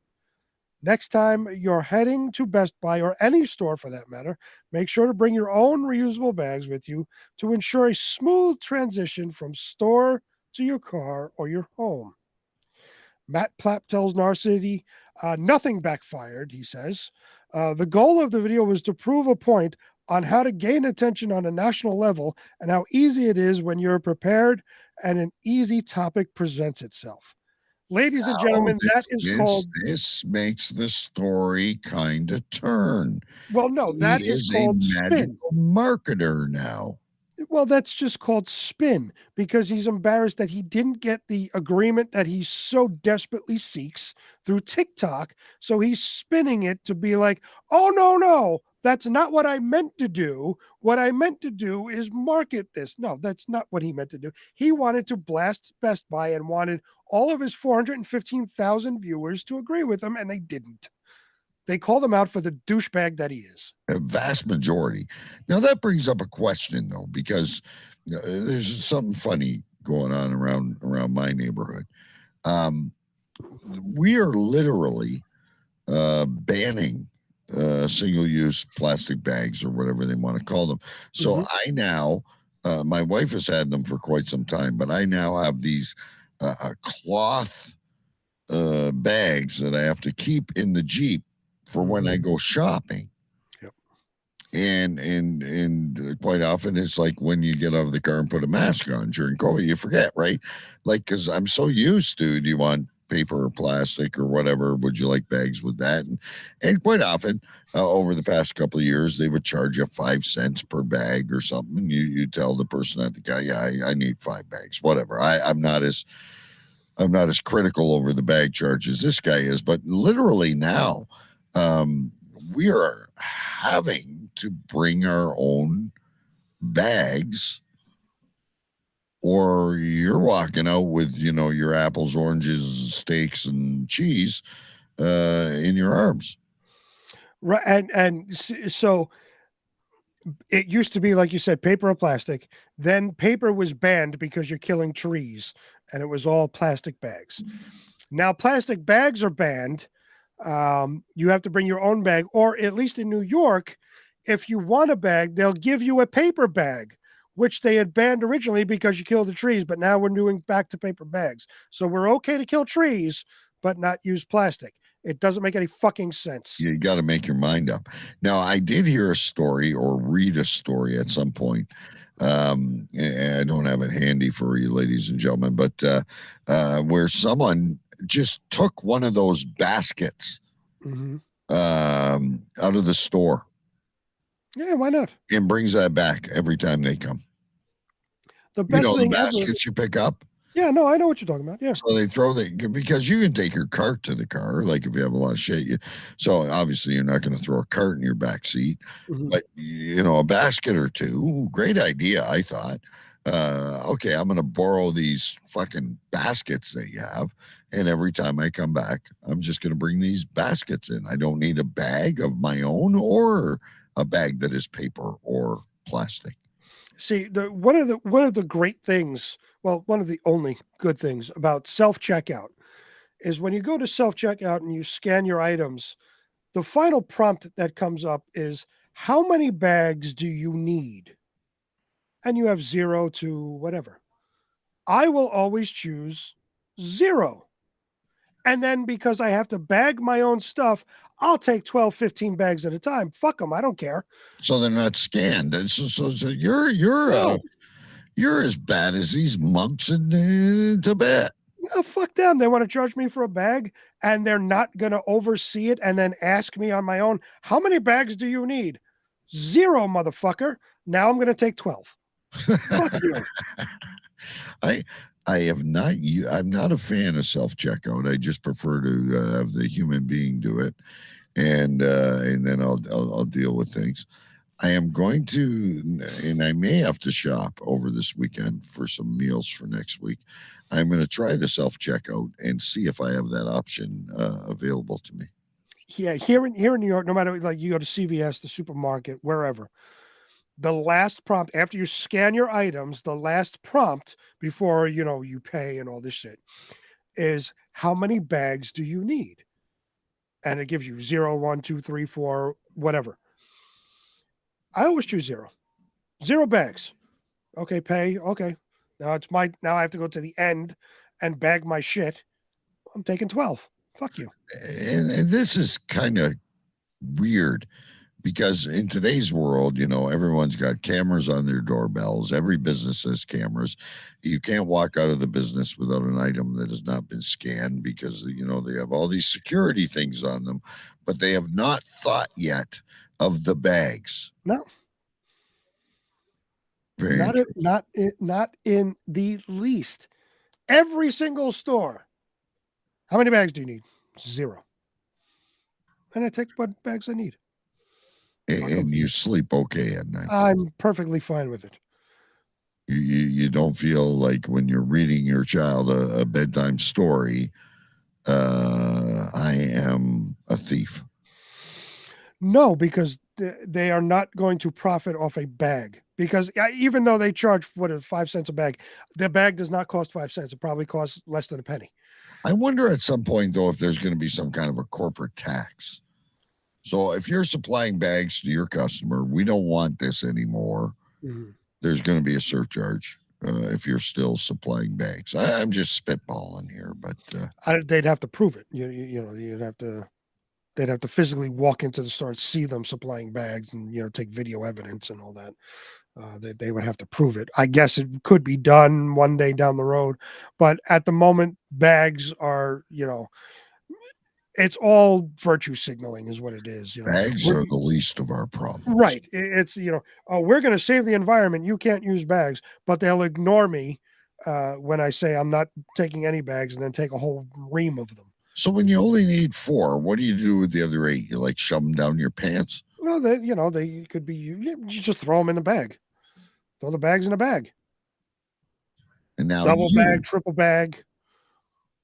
Next time you're heading to Best Buy or any store for that matter, make sure to bring your own reusable bags with you to ensure a smooth transition from store to your car or your home. Matt Plapp tells Narcity, nothing backfired, he says. The goal of the video was to prove a point on how to gain attention on a national level and how easy it is when you're prepared and an easy topic presents itself. Ladies and gentlemen, This makes the story kind of turn. Well, no, that is called a magical marketer now. Well, that's just called spin because he's embarrassed that he didn't get the agreement that he so desperately seeks through TikTok. So he's spinning it to be like, oh, no, that's not what I meant to do. What I meant to do is market this. No, that's not what he meant to do. He wanted to blast Best Buy and wanted all of his 415,000 viewers to agree with him, and they didn't. They called him out for the douchebag that he is. A vast majority. Now, that brings up a question, though, because there's something funny going on around my neighborhood. We are literally banning single-use plastic bags or whatever they want to call them. So I now, my wife has had them for quite some time, but I now have these cloth bags that I have to keep in the Jeep for when I go shopping. Yep. And quite often it's like when you get out of the car and put a mask on during COVID, you forget, right? Like, because I'm so used to, do you want paper or plastic or whatever? Would you like bags with that? And quite often over the past couple of years, they would charge you 5 cents per bag or something. And you tell the person at the guy, yeah, I need 5 bags, whatever. I'm not as critical over the bag charge as this guy is, but literally now, we are having to bring our own bags, or you're walking out with, your apples, oranges, steaks, and cheese in your arms. Right, and so it used to be, like you said, paper or plastic. Then paper was banned because you're killing trees, and it was all plastic bags. Now plastic bags are banned. You have to bring your own bag, or at least in New York, if you want a bag, they'll give you a paper bag, which they had banned originally because you killed the trees, but now we're doing back to paper bags. So we're okay to kill trees, but not use plastic. It doesn't make any fucking sense. You got to make your mind up. Now, I did hear a story or read a story at some point. And I don't have it handy for you, ladies and gentlemen, but where someone just took one of those baskets out of the store. Yeah, why not? And brings that back every time they come. The best thing the baskets you pick up? Yeah, no, I know what you're talking about. Yeah. So they throw because you can take your cart to the car, like if you have a lot of shit. So obviously you're not going to throw a cart in your back seat, but a basket or two, great idea, I thought. Okay, I'm going to borrow these fucking baskets that you have. And every time I come back, I'm just going to bring these baskets in. I don't need a bag of my own or a bag that is paper or plastic. See, one of the great things, well, one of the only good things about self-checkout is when you go to self-checkout and you scan your items, the final prompt that comes up is how many bags do you need? And you have 0 to whatever. I will always choose 0. And then because I have to bag my own stuff, I'll take 12, 15 bags at a time. Fuck them. I don't care. So they're not scanned. So you're No. you're as bad as these monks in Tibet. Oh, fuck them. They want to charge me for a bag and they're not going to oversee it and then ask me on my own, how many bags do you need? 0, motherfucker. Now I'm going to take 12. Fuck you. I have not. I'm not a fan of self checkout. I just prefer to have the human being do it, and then I'll deal with things. I am going to, and I may have to shop over this weekend for some meals for next week. I'm going to try the self checkout and see if I have that option available to me. Yeah, here in New York, no matter like you go to CVS, the supermarket, wherever, the last prompt after you scan your items, the last prompt before you pay and all this shit is how many bags do you need? And it gives you 0, 1, 2, 3, 4, whatever. I always choose 0. 0 bags. Okay, pay. Okay. Now I have to go to the end and bag my shit. I'm taking 12. Fuck you. And this is kind of weird because in today's world, everyone's got cameras on their doorbells. Every business has cameras. You can't walk out of the business without an item that has not been scanned because, they have all these security things on them, but they have not thought yet of the bags. No. Very Not in the least. Every single store. How many bags do you need? 0. And I take what bags I need. And you sleep okay at night. I'm perfectly fine with it. You don't feel like when you're reading your child a bedtime story, I am a thief. No, because they are not going to profit off a bag. Because even though they charge 5 cents a bag, the bag does not cost 5 cents. It probably costs less than a penny. I wonder at some point, though, if there's going to be some kind of a corporate tax. So if you're supplying bags to your customer, we don't want this anymore. Mm-hmm. There's going to be a surcharge if you're still supplying bags. I'm just spitballing here, but they'd have to prove it. They'd have to physically walk into the store and see them supplying bags and take video evidence and all that. They would have to prove it. I guess it could be done one day down the road, but at the moment, bags are it's all virtue signaling is what it is. Bags are the least of our problems. Right. It's, we're going to save the environment. You can't use bags, but they'll ignore me when I say I'm not taking any bags and then take a whole ream of them. So when you only need 4, what do you do with the other 8? You shove them down your pants? Well, they could be, you just throw them in the bag. Throw the bags in a bag. And now double bag, triple bag.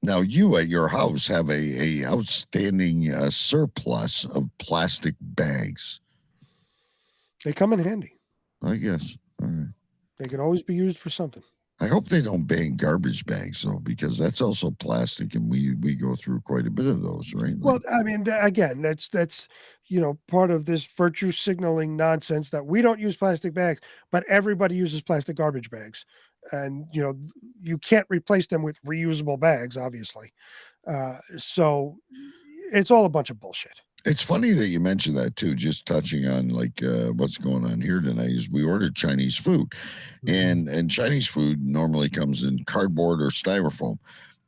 Now you at your house have a outstanding surplus of plastic bags. They come in handy. I guess. All right. They can always be used for something. I hope they don't ban garbage bags though, because that's also plastic, and we go through quite a bit of those, right? Well, I mean, again, that's part of this virtue signaling nonsense that we don't use plastic bags, but everybody uses plastic garbage bags. And you can't replace them with reusable bags, obviously. So it's all a bunch of bullshit. It's funny that you mentioned that too. Just touching on what's going on here tonight is we ordered Chinese food, and Chinese food normally comes in cardboard or styrofoam.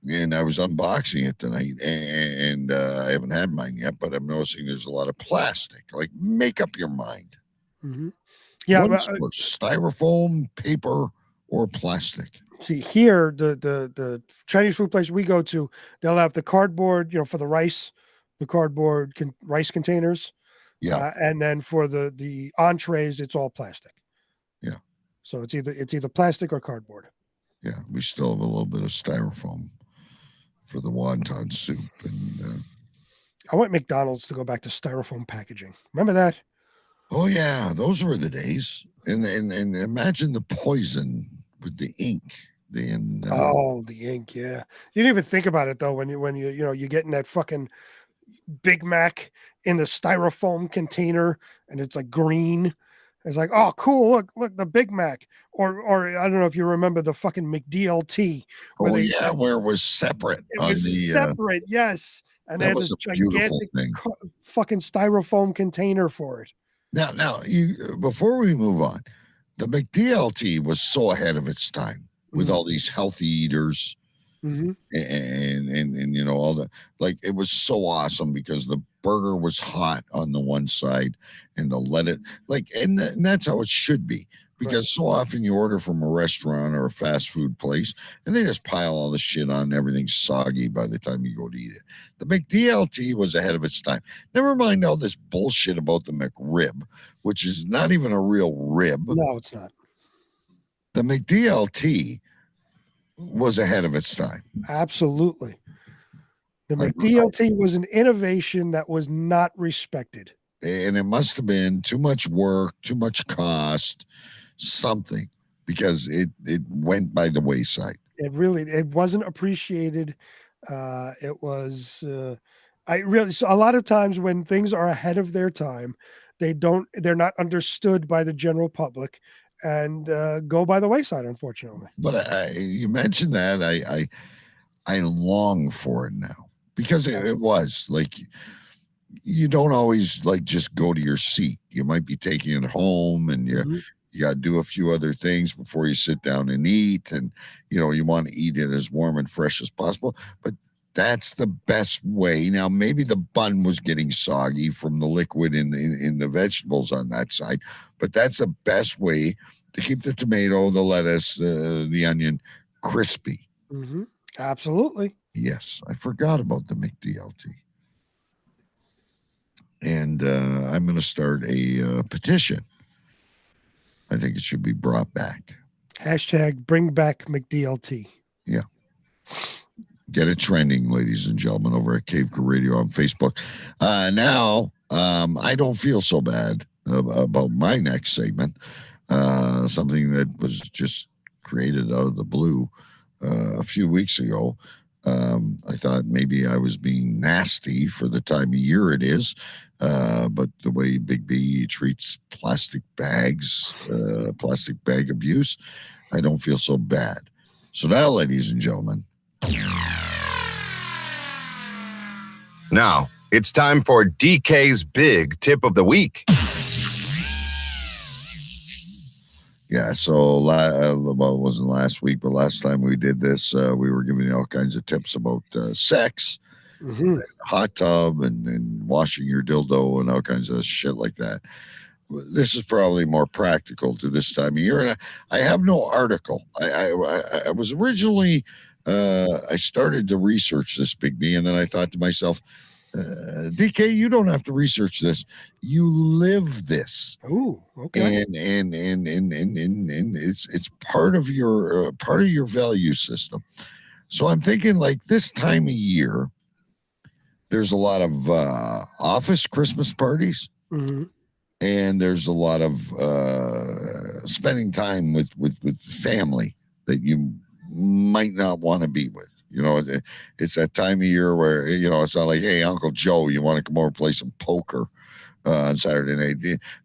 And I was unboxing it tonight, and I haven't had mine yet, but I'm noticing there's a lot of plastic. Like, make up your mind. Mm-hmm. Yeah, styrofoam, paper, or plastic. See, here the Chinese food place we go to, they'll have the cardboard, for the rice, the cardboard rice containers. Yeah, and then for the entrees, it's all plastic. Yeah. So it's either plastic or cardboard. Yeah, we still have a little bit of styrofoam for the wonton soup, and I want McDonald's to go back to styrofoam packaging. Remember that? oh yeah, those were the days. And imagine the poison with the ink. The ink, yeah. You didn't even think about it though when you're getting that fucking Big Mac in the styrofoam container and it's like green. It's like, oh, cool! Look, the Big Mac, or I don't know if you remember the fucking McDLT. where it was separate. It was separate, yes, and they that had was this a beautiful gigantic thing. fucking styrofoam container for it. Now, you before we move on, the McDLT was so ahead of its time with all these healthy eaters. Mm-hmm. And all the, like, it was so awesome because the burger was hot on the one side and the lettuce, like, and that's how it should be, because so often you order from a restaurant or a fast food place and they just pile all the shit on and everything's soggy by the time you go to eat it. The McDLT was ahead of its time. Never mind all this bullshit about the McRib, which is not even a real rib. No, it's not. The McDLT was ahead of its time. Absolutely. The McDLT was an innovation that was not respected. And it must have been too much work, too much cost, something, because it went by the wayside. It wasn't appreciated. It was so a lot of times when things are ahead of their time, they're not understood by the general public and go by the wayside, unfortunately. But you mentioned that I long for it now, because it was like, you don't always like just go to your seat. You might be taking it home, and you got to do a few other things before you sit down and eat, and you want to eat it as warm and fresh as possible. But that's the best way. Now, maybe the bun was getting soggy from the liquid in the vegetables on that side, but that's the best way to keep the tomato, the lettuce, the onion crispy. Mm-hmm. Absolutely. Yes, I forgot about the McDLT. And I'm going to start a petition. I think it should be brought back. Hashtag bring back McDLT. Yeah. Get it trending, ladies and gentlemen, over at Cave Crew Radio on Facebook. Now, I don't feel so bad about my next segment. Something that was just created out of the blue a few weeks ago. I thought maybe I was being nasty for the time of year it is, but the way Big B treats plastic bags, plastic bag abuse, I don't feel so bad. So now, ladies and gentlemen. Now, it's time for DK's Big Tip of the Week. Yeah, so well, it wasn't last week, but last time we did this, we were giving you all kinds of tips about sex, hot tub, and washing your dildo, and all kinds of shit like that. This is probably more practical to this time of year, and I have no article. I was originally, I started to research this, Big B, and then I thought to myself, DK, you don't have to research this. You live this. Oh, okay. And it's part of your value system. So I'm thinking, like, this time of year, there's a lot of office Christmas parties, and there's a lot of spending time with family that you might not want to be with. It's that time of year where, it's not like, hey, Uncle Joe, you want to come over and play some poker on Saturday night.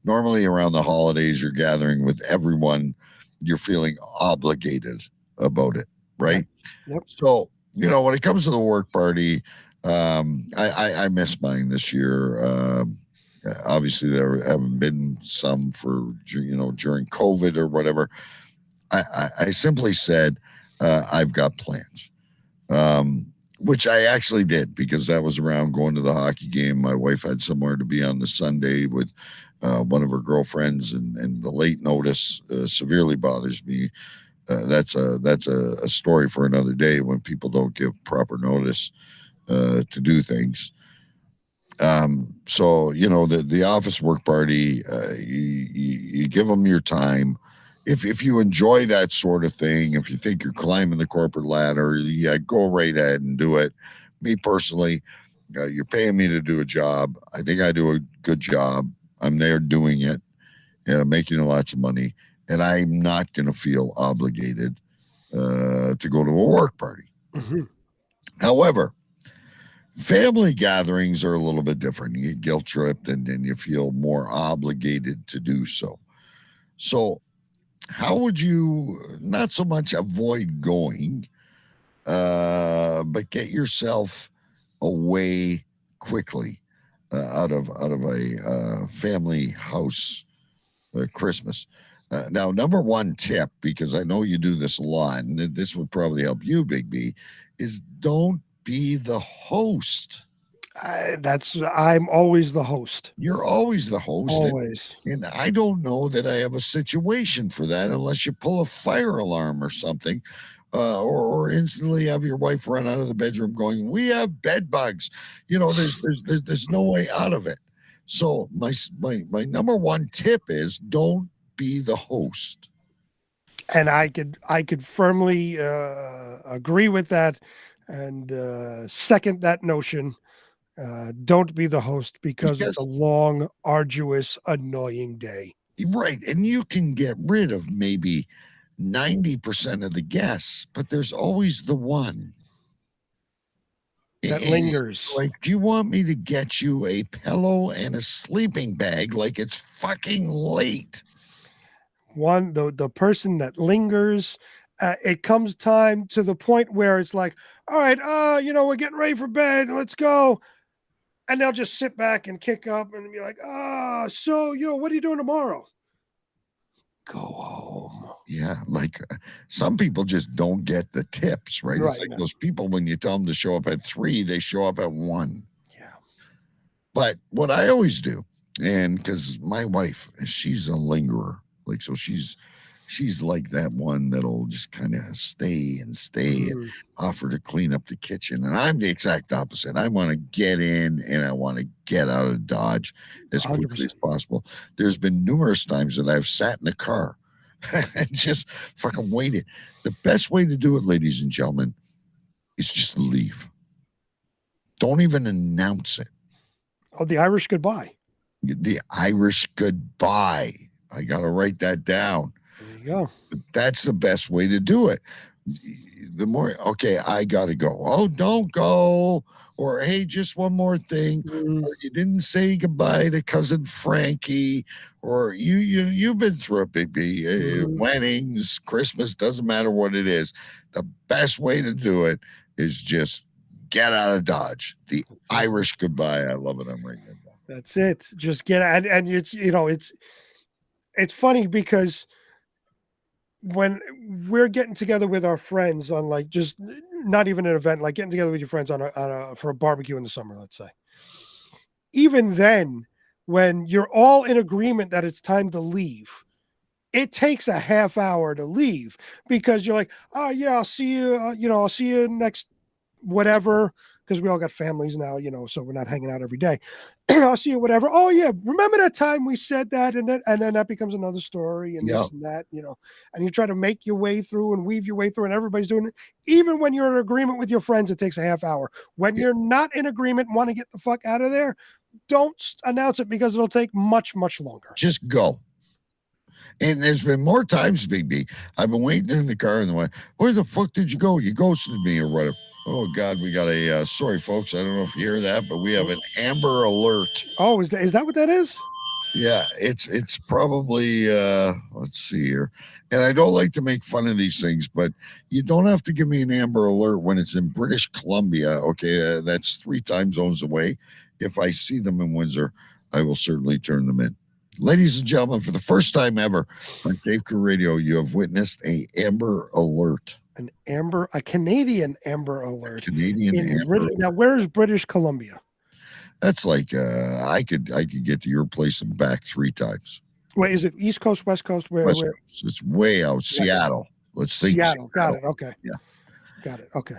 Normally around the holidays, you're gathering with everyone. You're feeling obligated about it, right? Yep. So, when it comes to the work party, I missed mine this year. Obviously, there haven't been some for, during COVID or whatever. I simply said, I've got plans. Which I actually did, because that was around going to the hockey game. My wife had somewhere to be on the Sunday with one of her girlfriends, and the late notice severely bothers me. That's a story for another day, when people don't give proper notice to do things. So the office work party, you give them your time, if you enjoy that sort of thing, if you think you're climbing the corporate ladder, yeah, go right ahead and do it. Me personally, you're paying me to do a job. I think I do a good job. I'm there doing it, and I'm making lots of money, and I'm not going to feel obligated to go to a work party. Mm-hmm. However, family gatherings are a little bit different. You get guilt tripped, and then you feel more obligated to do so. So, how would you not so much avoid going, but get yourself away quickly out of a family house Christmas? Now, number one tip, because I know you do this a lot, and this would probably help you, Big B, is don't be the host. I'm always the host. You're always the host. Always. And I don't know that I have a situation for that unless you pull a fire alarm or something, or instantly have your wife run out of the bedroom going, "We have bed bugs." There's no way out of it. So my number one tip is don't be the host. And I could firmly agree with that, and second that notion. Don't be the host because it's a long, arduous, annoying day. Right. And you can get rid of maybe 90% of the guests, but there's always the one that lingers. Like, do you want me to get you a pillow and a sleeping bag like it's fucking late? The person that lingers, it comes time to the point where it's like, all right, we're getting ready for bed. Let's go. And they'll just sit back and kick up and be like, so, what are you doing tomorrow? Go home. Yeah, like some people just don't get the tips, right? It's like those people, when you tell them to show up at 3, they show up at 1. Yeah. But what I always do, and because my wife, she's a lingerer, like, so she's like that one that'll just kind of stay and offer to clean up the kitchen. And I'm the exact opposite. I want to get in and I want to get out of Dodge as quickly 100%. as possible. There's been numerous times that I've sat in the car and just fucking waited. The best way to do it, ladies and gentlemen, is just leave. Don't even announce it. Oh, the Irish goodbye. The Irish goodbye. I got to write that down. There you go. But that's the best way to do it. The more, okay, I got to go. Oh, don't go. Or, hey, just one more thing. Or you didn't say goodbye to cousin Frankie. Or you've been through a big weddings, Christmas, doesn't matter what it is. The best way to do it is just get out of Dodge. The Irish goodbye. I love it. I'm writing it down. That's it. Just get out. And it's funny because when we're getting together with our friends on, like, just not even an event, like getting together with your friends for a barbecue in the summer, let's say. Even then, when you're all in agreement that it's time to leave, it takes a half hour to leave because you're like, oh yeah, I'll see you. I'll see you next whatever. Because we all got families now, so we're not hanging out every day. I'll see you, whatever. Oh yeah, remember that time we said that, and then that becomes another story, and this and that, and you try to make your way through and weave your way through, and everybody's doing it. Even when you're in agreement with your friends, it takes a half hour. When you're not in agreement and want to get the fuck out of there, don't announce it because it'll take much, much longer. Just go. And there's been more times, Big B, I've been waiting in the car and where the fuck did you go? You ghosted me or whatever. Oh God, we got a sorry folks. I don't know if you hear that, but we have an Amber Alert. Oh, is that what that is? Yeah, it's probably let's see here. And I don't like to make fun of these things, but you don't have to give me an Amber Alert when it's in British Columbia. Okay, that's 3 time zones away. If I see them in Windsor, I will certainly turn them in. Ladies and gentlemen, for the first time ever on Cave Crew Radio, you have witnessed a Amber Alert. A Canadian Amber Alert. Canadian Amber Alert. Now, where is British Columbia? That's like I could get to your place and back 3 times. Wait, is it East Coast, West Coast? Where? Coast. It's way out. Seattle. Let's think. Seattle. Got it. Okay. Yeah. Got it. Okay.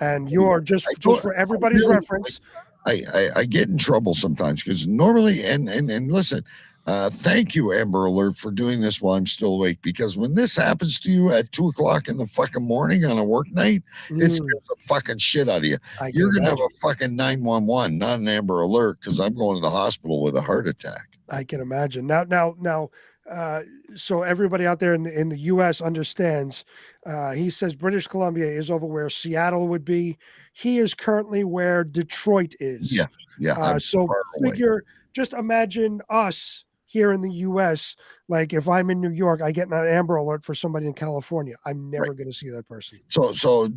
And you're just for everybody's reference. I get in trouble sometimes because normally and listen, Thank you, Amber Alert, for doing this while I'm still awake. Because when this happens to you at 2:00 in the fucking morning on a work night, it scares the fucking shit out of you. You're gonna have a fucking 911, not an Amber Alert, because I'm going to the hospital with a heart attack. I can imagine. Now, so everybody out there in the U.S. understands. He says British Columbia is over where Seattle would be. He is currently where Detroit is. Yeah. So just imagine us here in the U.S. Like if I'm in New York, I get an Amber Alert for somebody in California. I'm never going to see that person. So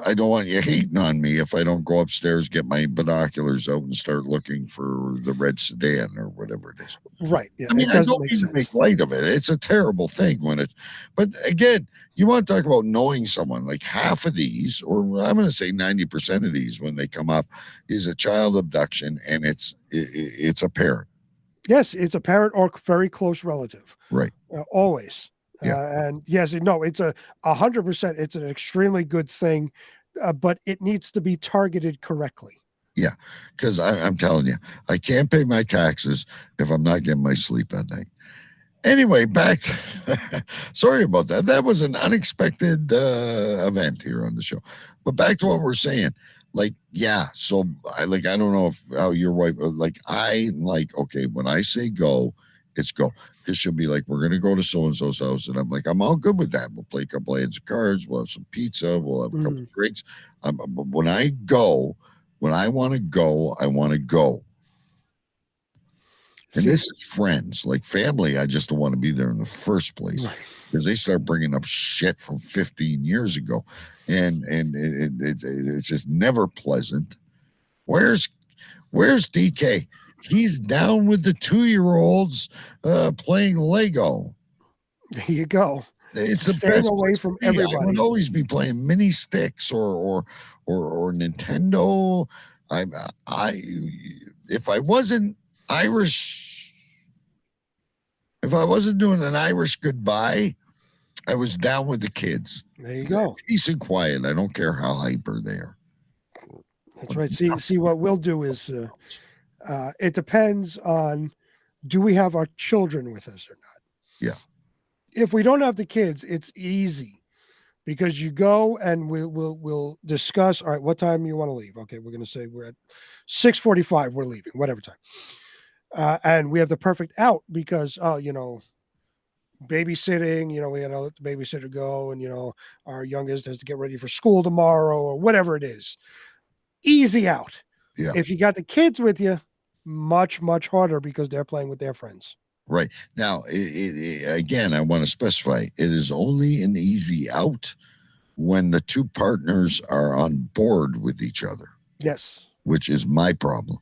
I don't want you hating on me if I don't go upstairs, get my binoculars out, and start looking for the red sedan or whatever it is. Right. Yeah. I mean, I don't mean to make light of it. It's a terrible thing but again, you want to talk about knowing someone. Like half of these, or I'm going to say 90% of these, when they come up, is a child abduction, and it's a parent. Yes, it's a parent or very close relative. Right. Always. Yeah. And yes, no, it's 100%. It's an extremely good thing, but it needs to be targeted correctly. Yeah, because I'm telling you, I can't pay my taxes if I'm not getting my sleep at night. Anyway, back to, sorry about that. That was an unexpected event here on the show. But back to what we're saying. Like, yeah, so I don't know how your wife, okay, when I say go, it's go. Because she'll be like, we're going to go to so-and-so's house. And I'm like, I'm all good with that. We'll play a couple hands of cards. We'll have some pizza. We'll have a couple of drinks. But when I go, when I want to go, I want to go. And this is friends, like family. I just don't want to be there in the first place because they start bringing up shit from 15 years ago, and it's just never pleasant. Where's DK? He's down with the 2-year-olds playing Lego. There you go. It's the staying best away from everybody. I would always be playing mini sticks or Nintendo. If I wasn't Irish, if I wasn't doing an Irish goodbye, I was down with the kids. There you go. Peace and quiet. I don't care how hyper they are. That's right. See, what we'll do is it depends on, do we have our children with us or not? Yeah. If we don't have the kids, it's easy because you go and we'll discuss. All right, what time you want to leave? Okay, we're going to say we're at 6:45. We're leaving, whatever time. And we have the perfect out because, babysitting, we got to let the babysitter go, and, our youngest has to get ready for school tomorrow or whatever it is. Easy out. Yeah. If you got the kids with you, much, much harder because they're playing with their friends. Right. Now, again, I want to specify, it is only an easy out when the two partners are on board with each other. Yes. Which is my problem.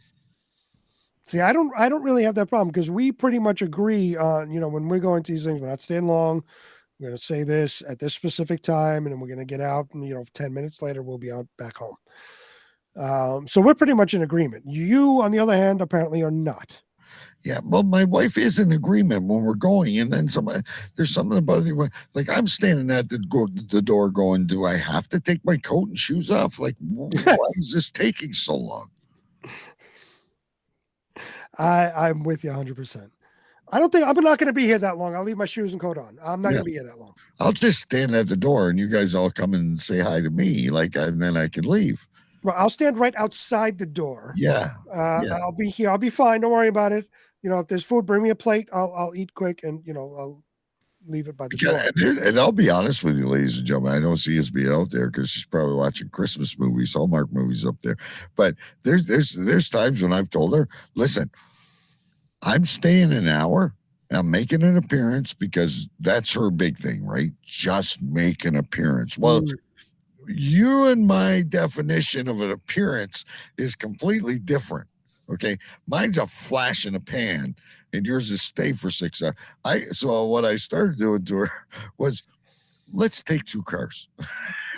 See, I don't really have that problem because we pretty much agree on, when we're going to these things, we're not staying long. We're going to say this at this specific time, and then we're going to get out, and, 10 minutes later, we'll be out back home. So we're pretty much in agreement. You, on the other hand, apparently are not. Yeah, well, my wife is in agreement when we're going, and then there's something about it. Like I'm standing at the door going, do I have to take my coat and shoes off? Like, why is this taking so long? I'm with you 100%. I'm not going to be here that long. I'll leave my shoes and coat on. I'm not going to be here that long. I'll just stand at the door, and you guys all come and say hi to me, and then I can leave. Well, I'll stand right outside the door. Yeah. I'll be here. I'll be fine. Don't worry about it. If there's food, bring me a plate. I'll eat quick, and I'll leave it by the door. And I'll be honest with you, ladies and gentlemen, I don't see us be out there because she's probably watching Christmas movies, Hallmark movies up there. But there's times when I've told her, listen, I'm staying an hour. I'm making an appearance because that's her big thing, right? Just make an appearance. Well, you and my definition of an appearance is completely different. Okay, mine's a flash in a pan, and yours is stay for 6 hours. So what I started doing to her was, let's take 2 cars.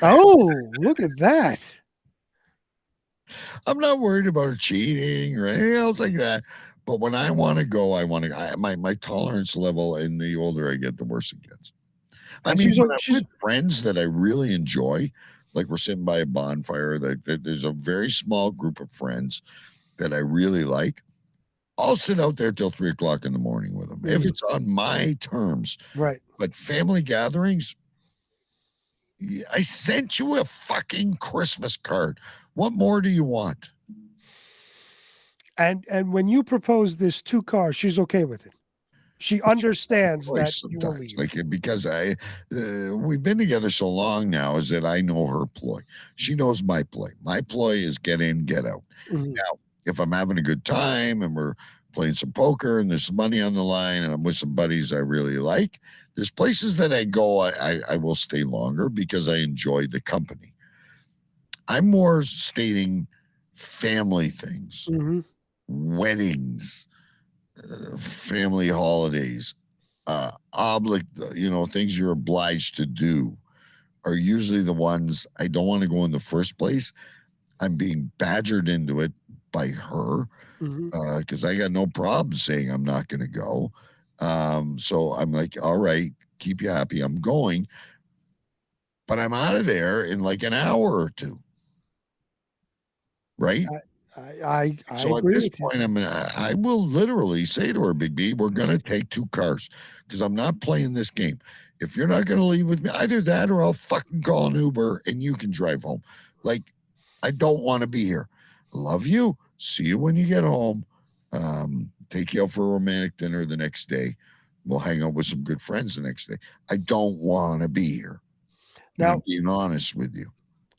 Oh, look at that! I'm not worried about her cheating or anything else like that. But when I want to go, my tolerance level, and the older I get, the worse it gets. I mean, she's with friends that I really enjoy. Like we're sitting by a bonfire. There's a very small group of friends that I really like. I'll sit out there till 3:00 in the morning with them if it's on my terms. Right. But family gatherings, I sent you a fucking Christmas card. What more do you want? And when you propose this 2 cars, she's okay with it. She understands that you will Sometimes, leave. because we've been together so long now, is that I know her ploy. She knows my ploy. My ploy is get in, get out. Mhm. Now, if I'm having a good time and we're playing some poker and there's some money on the line and I'm with some buddies I really like, there's places that I go, I will stay longer because I enjoy the company. I'm more stating family things, Mhm. weddings, family holidays, things you're obliged to do are usually the ones I don't want to go in the first place. I'm being badgered into it by her Mhm. because I got no problem saying I'm not going to go. So I'm like, all right, keep you happy. I'm going, but I'm out of there in like an hour or two. Right. I So at agree this with you. point, I will literally say to her, Big B, we're going to take 2 cars because I'm not playing this game. If you're not going to leave with me, either that or I'll fucking call an Uber and you can drive home. Like, I don't want to be here. Love you. See you when you get home. Take you out for a romantic dinner the next day. We'll hang out with some good friends the next day. I don't want to be here. And Now, I'm being honest with you.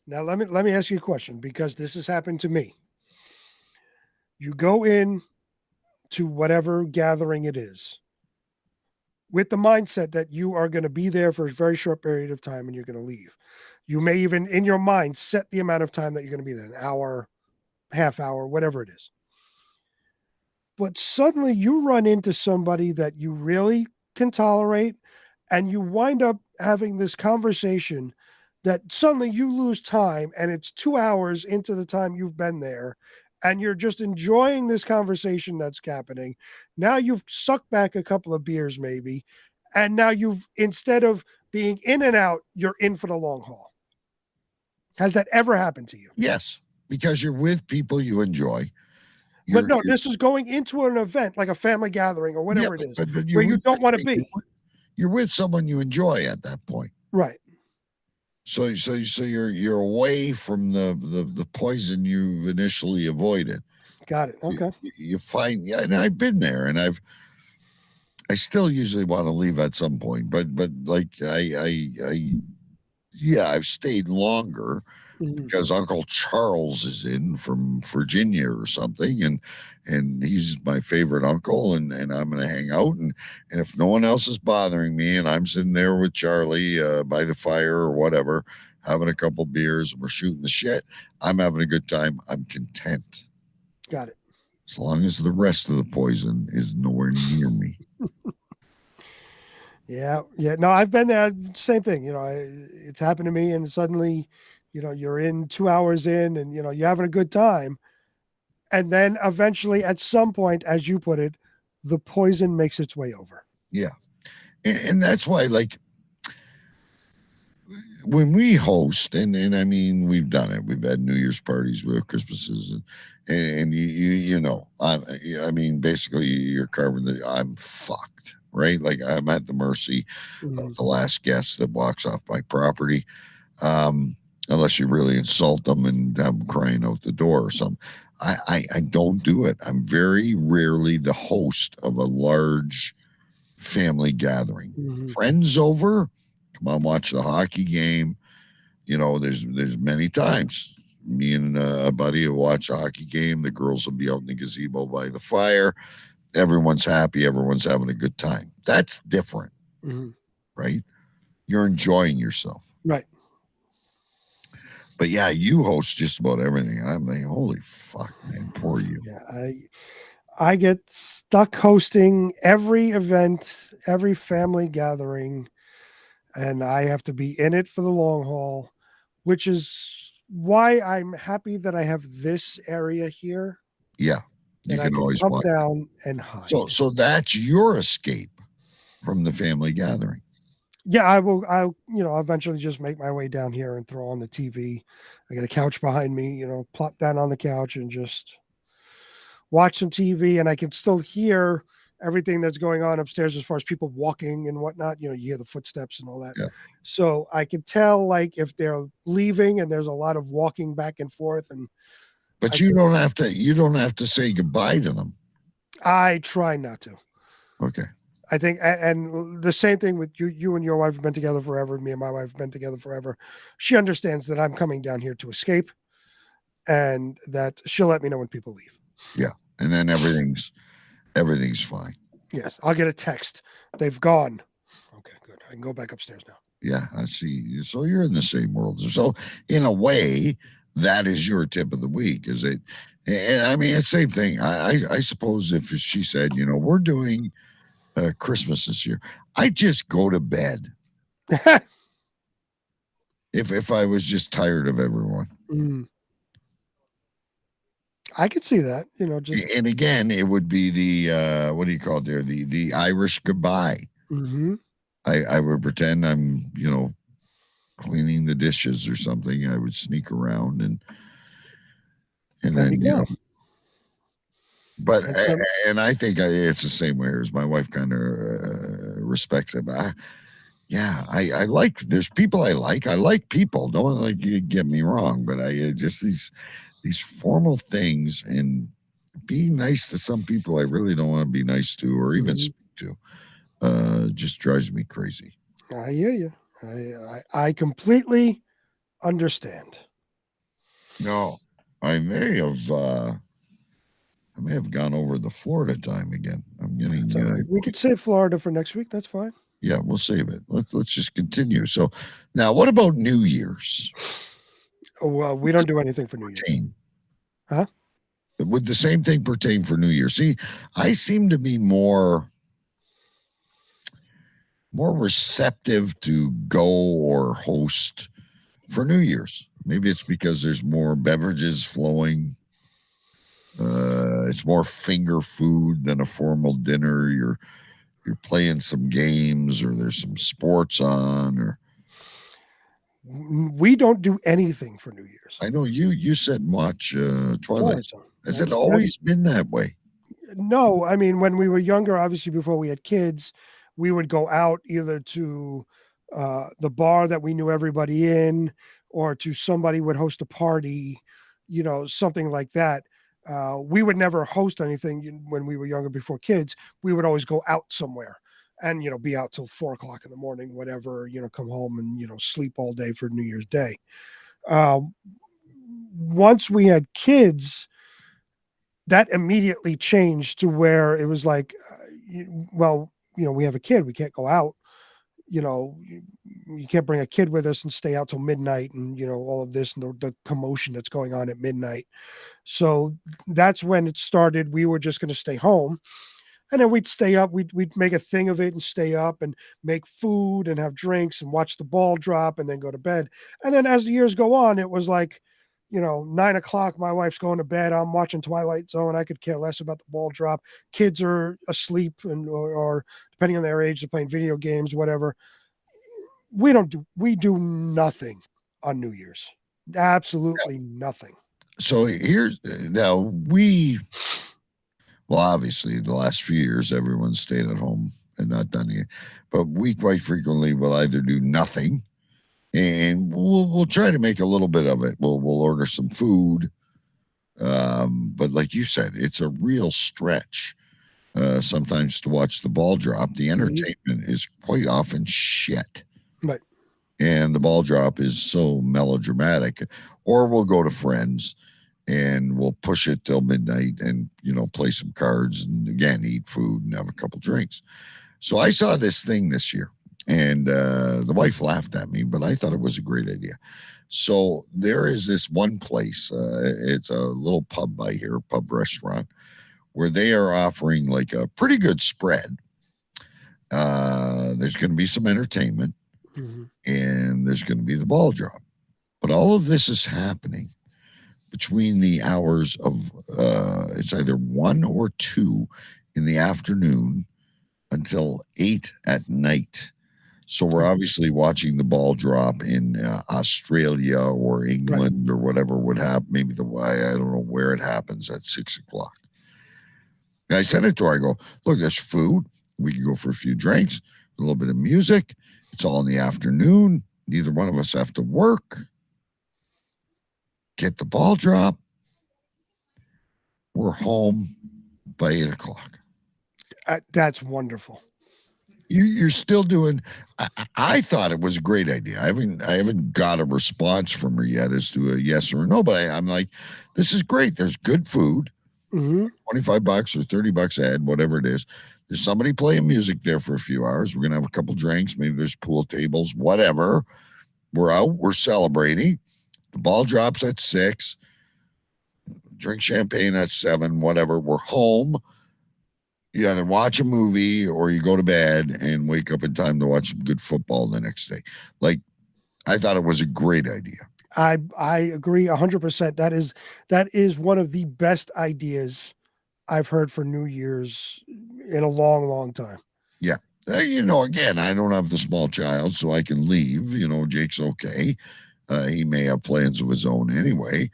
Now let me ask you a question because this has happened to me. You go in to whatever gathering it is with the mindset that you are going to be there for a very short period of time and you're going to leave. You may even in your mind set the amount of time that you're going to be there, an hour, half hour, whatever it is. But suddenly you run into somebody that you really can tolerate and you wind up having this conversation that suddenly you lose time and it's 2 hours into the time you've been there and you're just enjoying this conversation that's happening. Now you've sucked back a couple of beers maybe and now you've instead of being in and out, you're in for the long haul. Has that ever happened to you? Yes, because you're with people you enjoy. But no, this is going into an event like a family gathering or whatever it is, where you don't want to be. You're with someone you enjoy at that point. Right. So you're away from the poison you've initially avoided. Got it. Okay. You find, yeah, and I've been there, and I still usually want to leave at some point, but like I've stayed longer because Uncle Charles is in from Virginia or something, and he's my favorite uncle, and I'm going to hang out, and if no one else is bothering me, and I'm sitting there with Charlie by the fire or whatever, having a couple beers, and we're shooting the shit, I'm having a good time. I'm content. Got it. As long as the rest of the poison is nowhere near me. Yeah. No, I've been there. Same thing. It's happened to me, and suddenly, you're in 2 hours in, and you're having a good time, and then eventually, at some point, as you put it, the poison makes its way over. Yeah, and that's why, like, when we host, and I mean, we've done it. We've had New Year's parties, we have Christmases, and you know, I mean, basically, you're covering I'm fucked, right? Like, I'm at the mercy of the last guest that walks off my property, unless you really insult them and have them crying out the door or something. I don't do it. I'm very rarely the host of a large family gathering. Friends over, come on, watch the hockey game. There's many times me and a buddy will watch a hockey game. The girls will be out in the gazebo by the fire. Everyone's happy. Everyone's having a good time. That's different, right? You're enjoying yourself. Right. But yeah, you host just about everything. And I'm like, holy fuck, man, poor you. Yeah, I get stuck hosting every event, every family gathering, and I have to be in it for the long haul, which is why I'm happy that I have this area here. Yeah, you can always come watch down and hide. So that's your escape from the family gathering. Yeah, I'll eventually just make my way down here and throw on the TV. I got a couch behind me, plop down on the couch and just watch some TV, and I can still hear everything that's going on upstairs as far as people walking and whatnot. You hear the footsteps and all that. Yeah. So I can tell like if they're leaving and there's a lot of walking back and forth. But you don't have to say goodbye to them. I try not to. Okay. I think, and the same thing with you. You and your wife have been together forever. Me and my wife have been together forever. She understands that I'm coming down here to escape, and that she'll let me know when people leave. Yeah, and then everything's fine. Yes, I'll get a text. They've gone. Okay, good. I can go back upstairs now. Yeah, I see. So you're in the same world. So in a way, that is your tip of the week, is it? And I mean, it's the same thing. I suppose if she said, we're doing Christmas this year, I just go to bed. if I was just tired of everyone. I could see that, just. And again, it would be the what do you call it there? The Irish goodbye. Mm-hmm. I would pretend I'm, cleaning the dishes or something. I would sneak around and then But and I think it's the same way as my wife kind of respects it. But I like. There's people I like. I like people. Don't like you get me wrong, but I just these formal things and being nice to some people I really don't want to be nice to or even speak to. Just drives me crazy. I hear you. I completely understand. No, I may have gone over the Florida time again. I'm getting. Right. We could save Florida for next week. That's fine. Yeah, we'll save it. Let's just continue. So now, what about New Year's? Oh, well, we don't do anything for New Year's. Huh? Would the same thing pertain for New Year? See, I seem to be more receptive to go or host for New Year's. Maybe it's because there's more beverages flowing. It's more finger food than a formal dinner. You're playing some games or there's some sports on. Or we don't do anything for New Year's. I know you said watch Twilight Zone. Has it always been that way? No, I mean when we were younger, obviously before we had kids, we would go out either to the bar that we knew everybody in, or to somebody would host a party, something like that. We would never host anything when we were younger before kids. We would always go out somewhere and, be out till 4:00 in the morning, whatever, come home and, sleep all day for New Year's Day. Once we had kids, that immediately changed to where it was like, we have a kid, we can't go out, you can't bring a kid with us and stay out till midnight and, all of this and the commotion that's going on at midnight. So that's when it started. We were just going to stay home, and then we'd stay up. We'd make a thing of it and stay up and make food and have drinks and watch the ball drop and then go to bed. And then as the years go on, it was like, 9:00, my wife's going to bed. I'm watching Twilight Zone. I could care less about the ball drop. Kids are asleep or depending on their age, they're playing video games, whatever. We do nothing on New Year's. Absolutely nothing. So here's now obviously the last few years, everyone's stayed at home and not done it, but we quite frequently will either do nothing and we'll try to make a little bit of it. We'll order some food. But like you said, it's a real stretch. Sometimes to watch the ball drop, the entertainment is quite often shit. Right. And the ball drop is so melodramatic. Or we'll go to friends and we'll push it till midnight and, play some cards and again, eat food and have a couple drinks. So I saw this thing this year and the wife laughed at me, but I thought it was a great idea. So there is this one place, it's a little pub by here, pub restaurant, where they are offering like a pretty good spread. There's going to be some entertainment and there's going to be the ball drop. But all of this is happening between the hours of, it's either 1 or 2 in the afternoon until 8 at night. So we're obviously watching the ball drop in Australia or England or whatever would happen. Maybe I don't know where it happens at 6:00. I sent it to her. I go, look, there's food. We can go for a few drinks, a little bit of music. It's all in the afternoon. Neither one of us have to work. Get the ball drop. We're home by 8 o'clock. That's wonderful. You're still doing. I thought it was a great idea. I haven't got a response from her yet as to a yes or a no. But I'm like, this is great. There's good food. $25 or $30 a head, whatever it is. There's somebody playing music there for a few hours. We're gonna have a couple drinks. Maybe there's pool tables, whatever. We're out. We're celebrating. The ball drops at 6. Drink champagne at 7. Whatever. We're home. You either watch a movie or you go to bed and wake up in time to watch some good football the next day. Like, I thought it was a great idea. I agree 100%. That is one of the best ideas I've heard for New Year's in a long, long time. Yeah. Again, I don't have the small child, so I can leave. Jake's okay. He may have plans of his own anyway.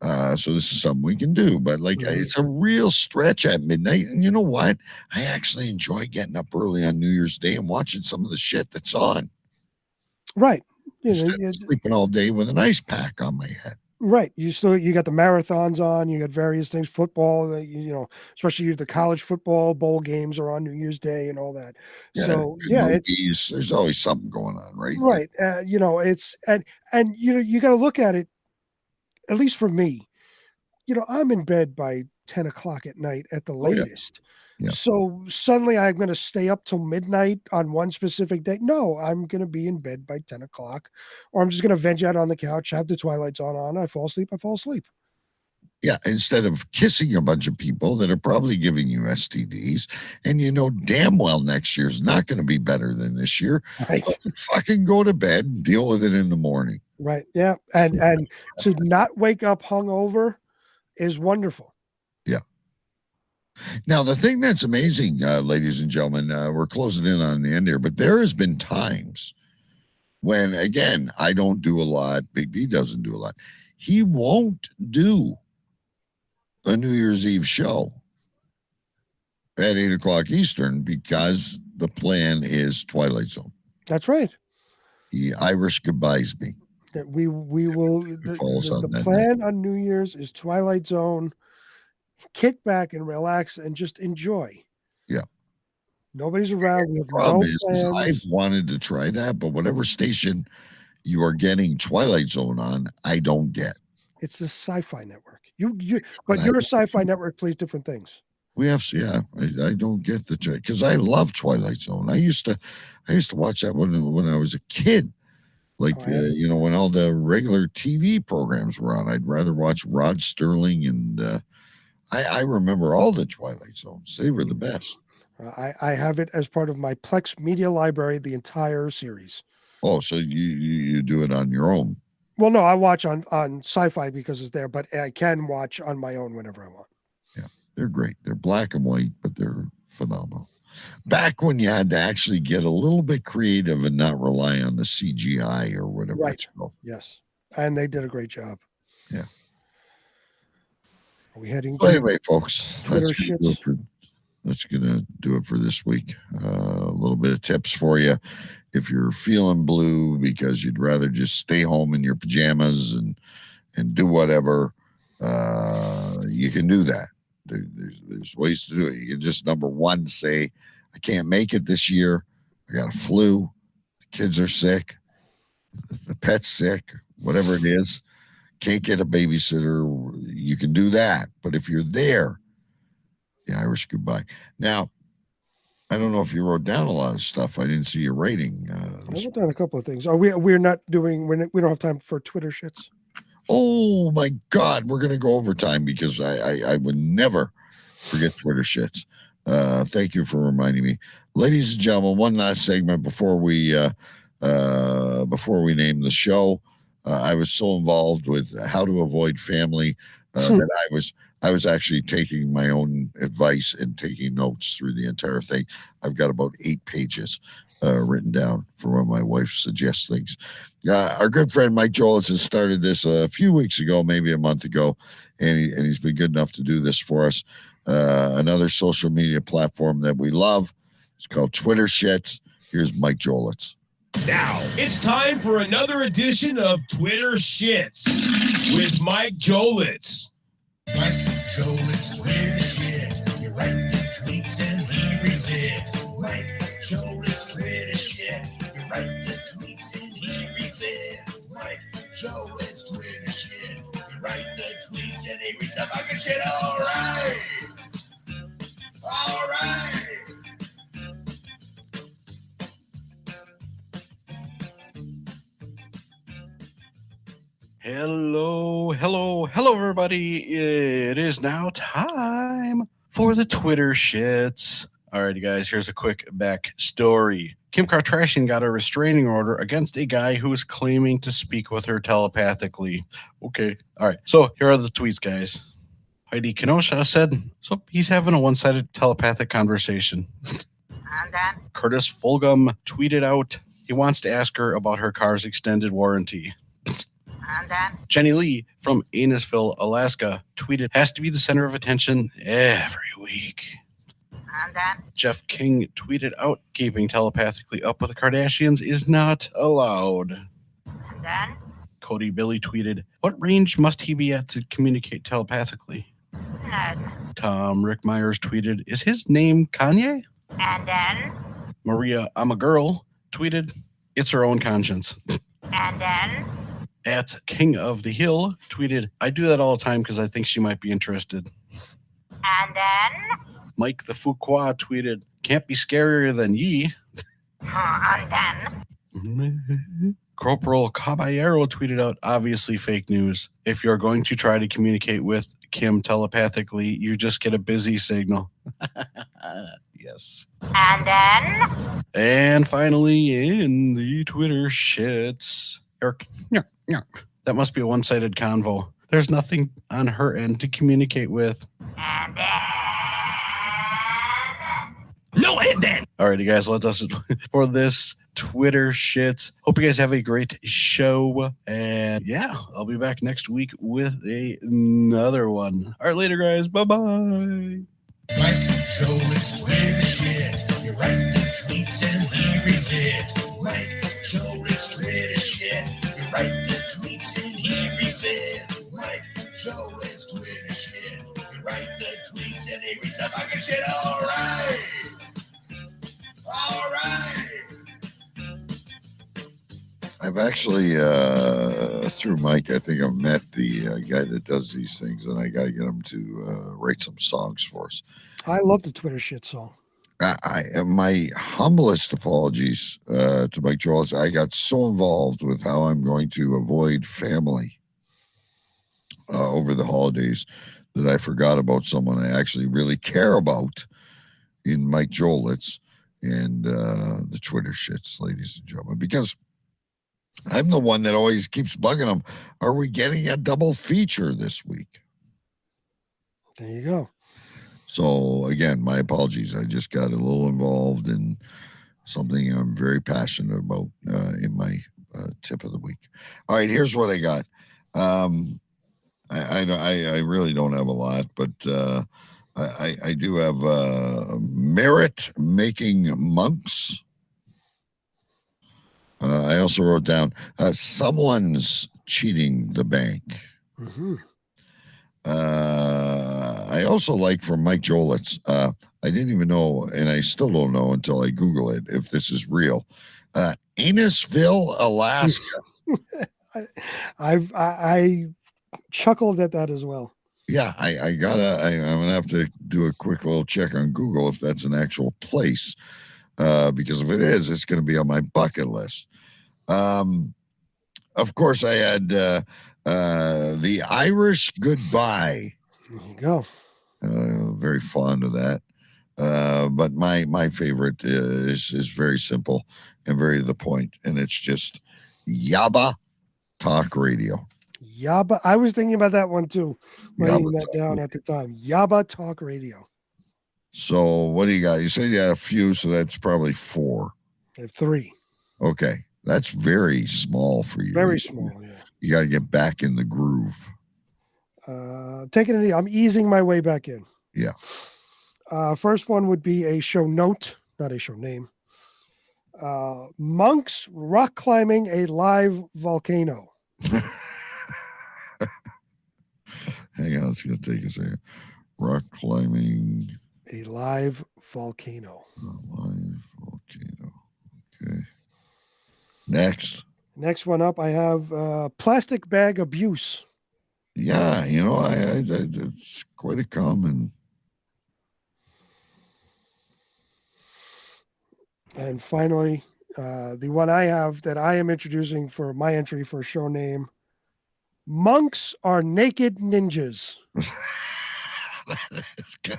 So this is something we can do. But it's a real stretch at midnight. And you know what? I actually enjoy getting up early on New Year's Day and watching some of the shit that's on. Right. Instead of sleeping all day with an ice pack on my head. Right. You got the marathons on, you got various things, football, especially the college football bowl games are on New Year's Day and all that. Yeah, so there's always something going on, right? Right. It's, and you got to look at it, at least for me, I'm in bed by 10 o'clock at night at the latest. Yeah. So suddenly I'm going to stay up till midnight on one specific day. No, I'm going to be in bed by 10 o'clock, or I'm just going to veg out on the couch, have the Twilight Zone on. I fall asleep. Yeah. Instead of kissing a bunch of people that are probably giving you STDs, and damn well next year's not going to be better than this year. Right. Fucking go to bed and deal with it in the morning. Right. Yeah. And to not wake up hungover is wonderful. Yeah. Now, the thing that's amazing, ladies and gentlemen, we're closing in on the end here, but there has been times when, again, I don't do a lot. Big B doesn't do a lot. He won't do a New Year's Eve show at 8 o'clock Eastern because the plan is Twilight Zone. That's right. He Irish goodbyes me. That we will. The plan on New Year's is Twilight Zone. Kick back and relax and just enjoy. Yeah. Nobody's around. We have problem is I've wanted to try that, but whatever station you are getting Twilight Zone on, I don't get. It's the Sci-Fi Network. But your Sci-Fi Network plays different things. We have, I don't get the because I love Twilight Zone. I used to watch that when I was a kid. Like, when all the regular TV programs were on, I'd rather watch Rod Sterling and I remember all the Twilight Zones. They were the best. I have it as part of my Plex Media Library, the entire series. Oh, so you do it on your own? Well, no, I watch on Sci-Fi because it's there, but I can watch on my own whenever I want. Yeah, they're great. They're black and white, but they're phenomenal. Back when you had to actually get a little bit creative and not rely on the CGI or whatever. Right. Yes. And they did a great job. Yeah. Are we heading to anyway, folks, that's gonna do it for this week. A little bit of tips for you if you're feeling blue because you'd rather just stay home in your pajamas and do whatever. You can do that. There's ways to do it. You can just, number one, say, I can't make it this year. I got a flu. The kids are sick. The pet's sick. Whatever it is. Can't get a babysitter. You can do that. But if you're there, the Irish goodbye. Now, I don't know if you wrote down a lot of stuff. I didn't see your rating. I wrote down a couple of things. We're not doing. We don't have time for Twitter shits. Oh my God, we're gonna go overtime because I would never forget Twitter shits. Thank you for reminding me, ladies and gentlemen. One last segment before we name the show. I was so involved with how to avoid family that I was actually taking my own advice and taking notes through the entire thing. I've got about 8 pages written down for when my wife suggests things. Our good friend Mike Jolis has started this a few weeks ago, maybe a month ago, and he's been good enough to do this for us. another social media platform that we love. It's called Twitter Shits. Here's Mike Jolitz. Now, it's time for another edition of Twitter Shits with Mike Jolitz. Mike Jolitz Twitter shit. You write the tweets and he reads it. Mike Jolitz Twitter shit. You write the tweets and he reads it. Mike Jolitz Twitter shit. You write the tweets and he reads the fucking shit. All right. All right. Hello, everybody. It is now time for the Twitter Shits. Alrighty, guys, here's a quick backstory. Kim Kardashian got a restraining order against a guy who was claiming to speak with her telepathically. Okay, all right. So here are the tweets, guys. Heidi Kenosha said, so he's having a one-sided telepathic conversation. Curtis Fulgham tweeted out, he wants to ask her about her car's extended warranty. Jenny Lee from Anisville, Alaska, tweeted, has to be the center of attention every week. Jeff King tweeted out, keeping telepathically up with the Kardashians is not allowed. Cody Billy tweeted, what range must he be at to communicate telepathically? Tom Rick Myers tweeted, is his name Kanye? Maria I'm a Girl tweeted, it's her own conscience. At King of the Hill tweeted, I do that all the time because I think she might be interested. Mike the Fuqua tweeted, can't be scarier than ye. Corporal Caballero tweeted out, obviously fake news. If you're going to try to communicate with Kim telepathically, you just get a busy signal. Yes. And finally, in the Twitter shits, Eric, that must be a one-sided convo. There's nothing on her end to communicate with. No and then. Alrighty, guys, well, that's it for this Twitter shit. Hope you guys have a great show. And yeah, I'll be back next week with another one. All right, later, guys. Bye-bye. Mike Jolitz Twitter shit. You write the tweets and he reads it. Mike Jolitz Twitter shit. You write the tweets and he reads it. Mike Jolitz Twitter shit. You write the tweets and he reads the fucking shit. All right. All right. I've actually, through Mike, I think I've met the guy that does these things, and I got to get him to write some songs for us. I love the Twitter shit song. My humblest apologies to Mike Jolitz. I got so involved with how I'm going to avoid family over the holidays that I forgot about someone I actually really care about in Mike Jolitz and the Twitter shits, ladies and gentlemen, because I'm the one that always keeps bugging them. Are we getting a double feature this week? There you go. So, again, my apologies. I just got a little involved in something I'm very passionate about in my tip of the week. All right, here's what I got. I really don't have a lot, but I do have merit-making monks. I also wrote down someone's cheating the bank. Mm-hmm. I also like from Mike Jolitz. I didn't even know, and I still don't know until I Google it, if this is real. Anisville, Alaska. I chuckled at that as well. Yeah, I'm gonna have to do a quick little check on Google if that's an actual place. Because if it is, it's going to be on my bucket list. Of course, I had the Irish Goodbye. There you go. Very fond of that. But my favorite is very simple and very to the point, and it's just Yabba Talk Radio. Yabba. I was thinking about that one too, writing that down at the time. Yabba Talk Radio. So what do you got? You said you had a few, so that's probably 4. I have 3. Okay. That's very small for you. Very small, yeah. You got to get back in the groove. Taking it easy. I'm easing my way back in. Yeah. First one would be a show note, not a show name. Monks rock climbing a live volcano. Hang on, it's going to take a second. Rock climbing. A live volcano. Live volcano. Okay. Next. Next one up, I have plastic bag abuse. Yeah, you know, it's quite a common. And finally, the one I have that I am introducing for my entry for show name, Monks Are Naked Ninjas. That's good.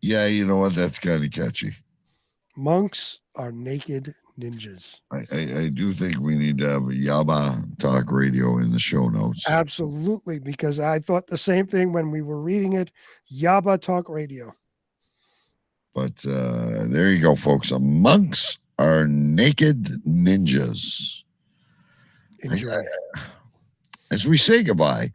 Yeah, you know what? That's kind of catchy. Monks Are Naked Ninjas. I do think we need to have a Yaba Talk Radio in the show notes. Absolutely, because I thought the same thing when we were reading it. Yaba Talk Radio. But there you go, folks. Monks Are Naked Ninjas. Enjoy. As we say goodbye,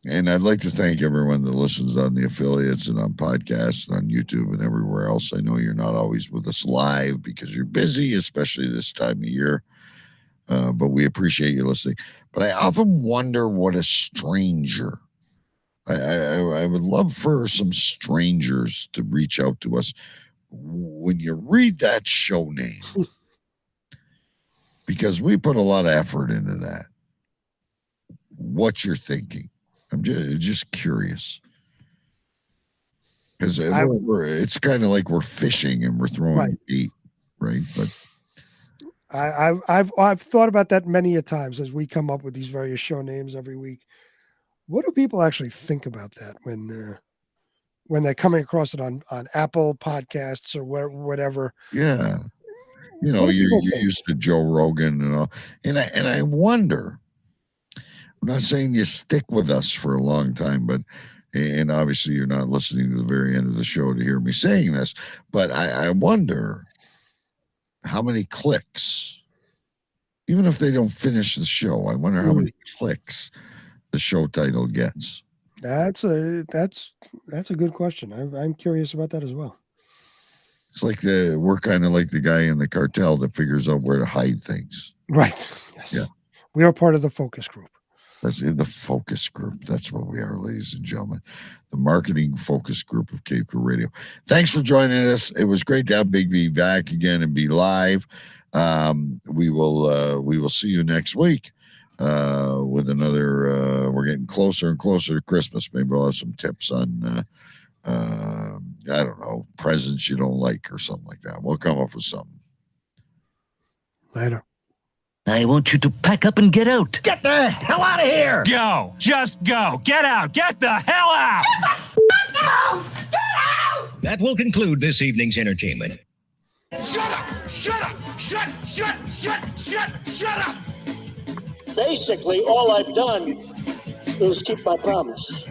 and I'd like to thank everyone that listens on the affiliates and on podcasts and on YouTube and everywhere else. I know you're not always with us live because you're busy, especially this time of year. But we appreciate you listening. But I often wonder what a stranger. I would love for some strangers to reach out to us when you read that show name, because we put a lot of effort into that. What you're thinking. I'm just curious. Because it's kind of like we're fishing and we're throwing bait, right? But I've thought about that many a times as we come up with these various show names every week. What do people actually think about that when they're coming across it on Apple Podcasts or whatever? Yeah, you know, you're used to Joe Rogan and all, and I wonder. I'm not saying you stick with us for a long time, and obviously you're not listening to the very end of the show to hear me saying this, but I wonder how many clicks, even if they don't finish the show, I wonder how many clicks the show title gets. That's a good question. I'm curious about that as well. It's like we're kind of like the guy in the cartel that figures out where to hide things. Right. Yes. Yeah. We are part of the focus group. That's in the focus group. That's what we are, ladies and gentlemen. The marketing focus group of Cape Crew Radio. Thanks for joining us. It was great to have Big B back again and be live. We will see you next week with another. We're getting closer and closer to Christmas. Maybe we'll have some tips on I don't know, presents you don't like or something like that. We'll come up with something. Later. I want you to pack up and get out. Get the hell out of here! Go. Just go. Get out. Get the hell out! Get out! That will conclude this evening's entertainment. Shut up! Shut up! Shut up! Basically, all I've done is keep my promise.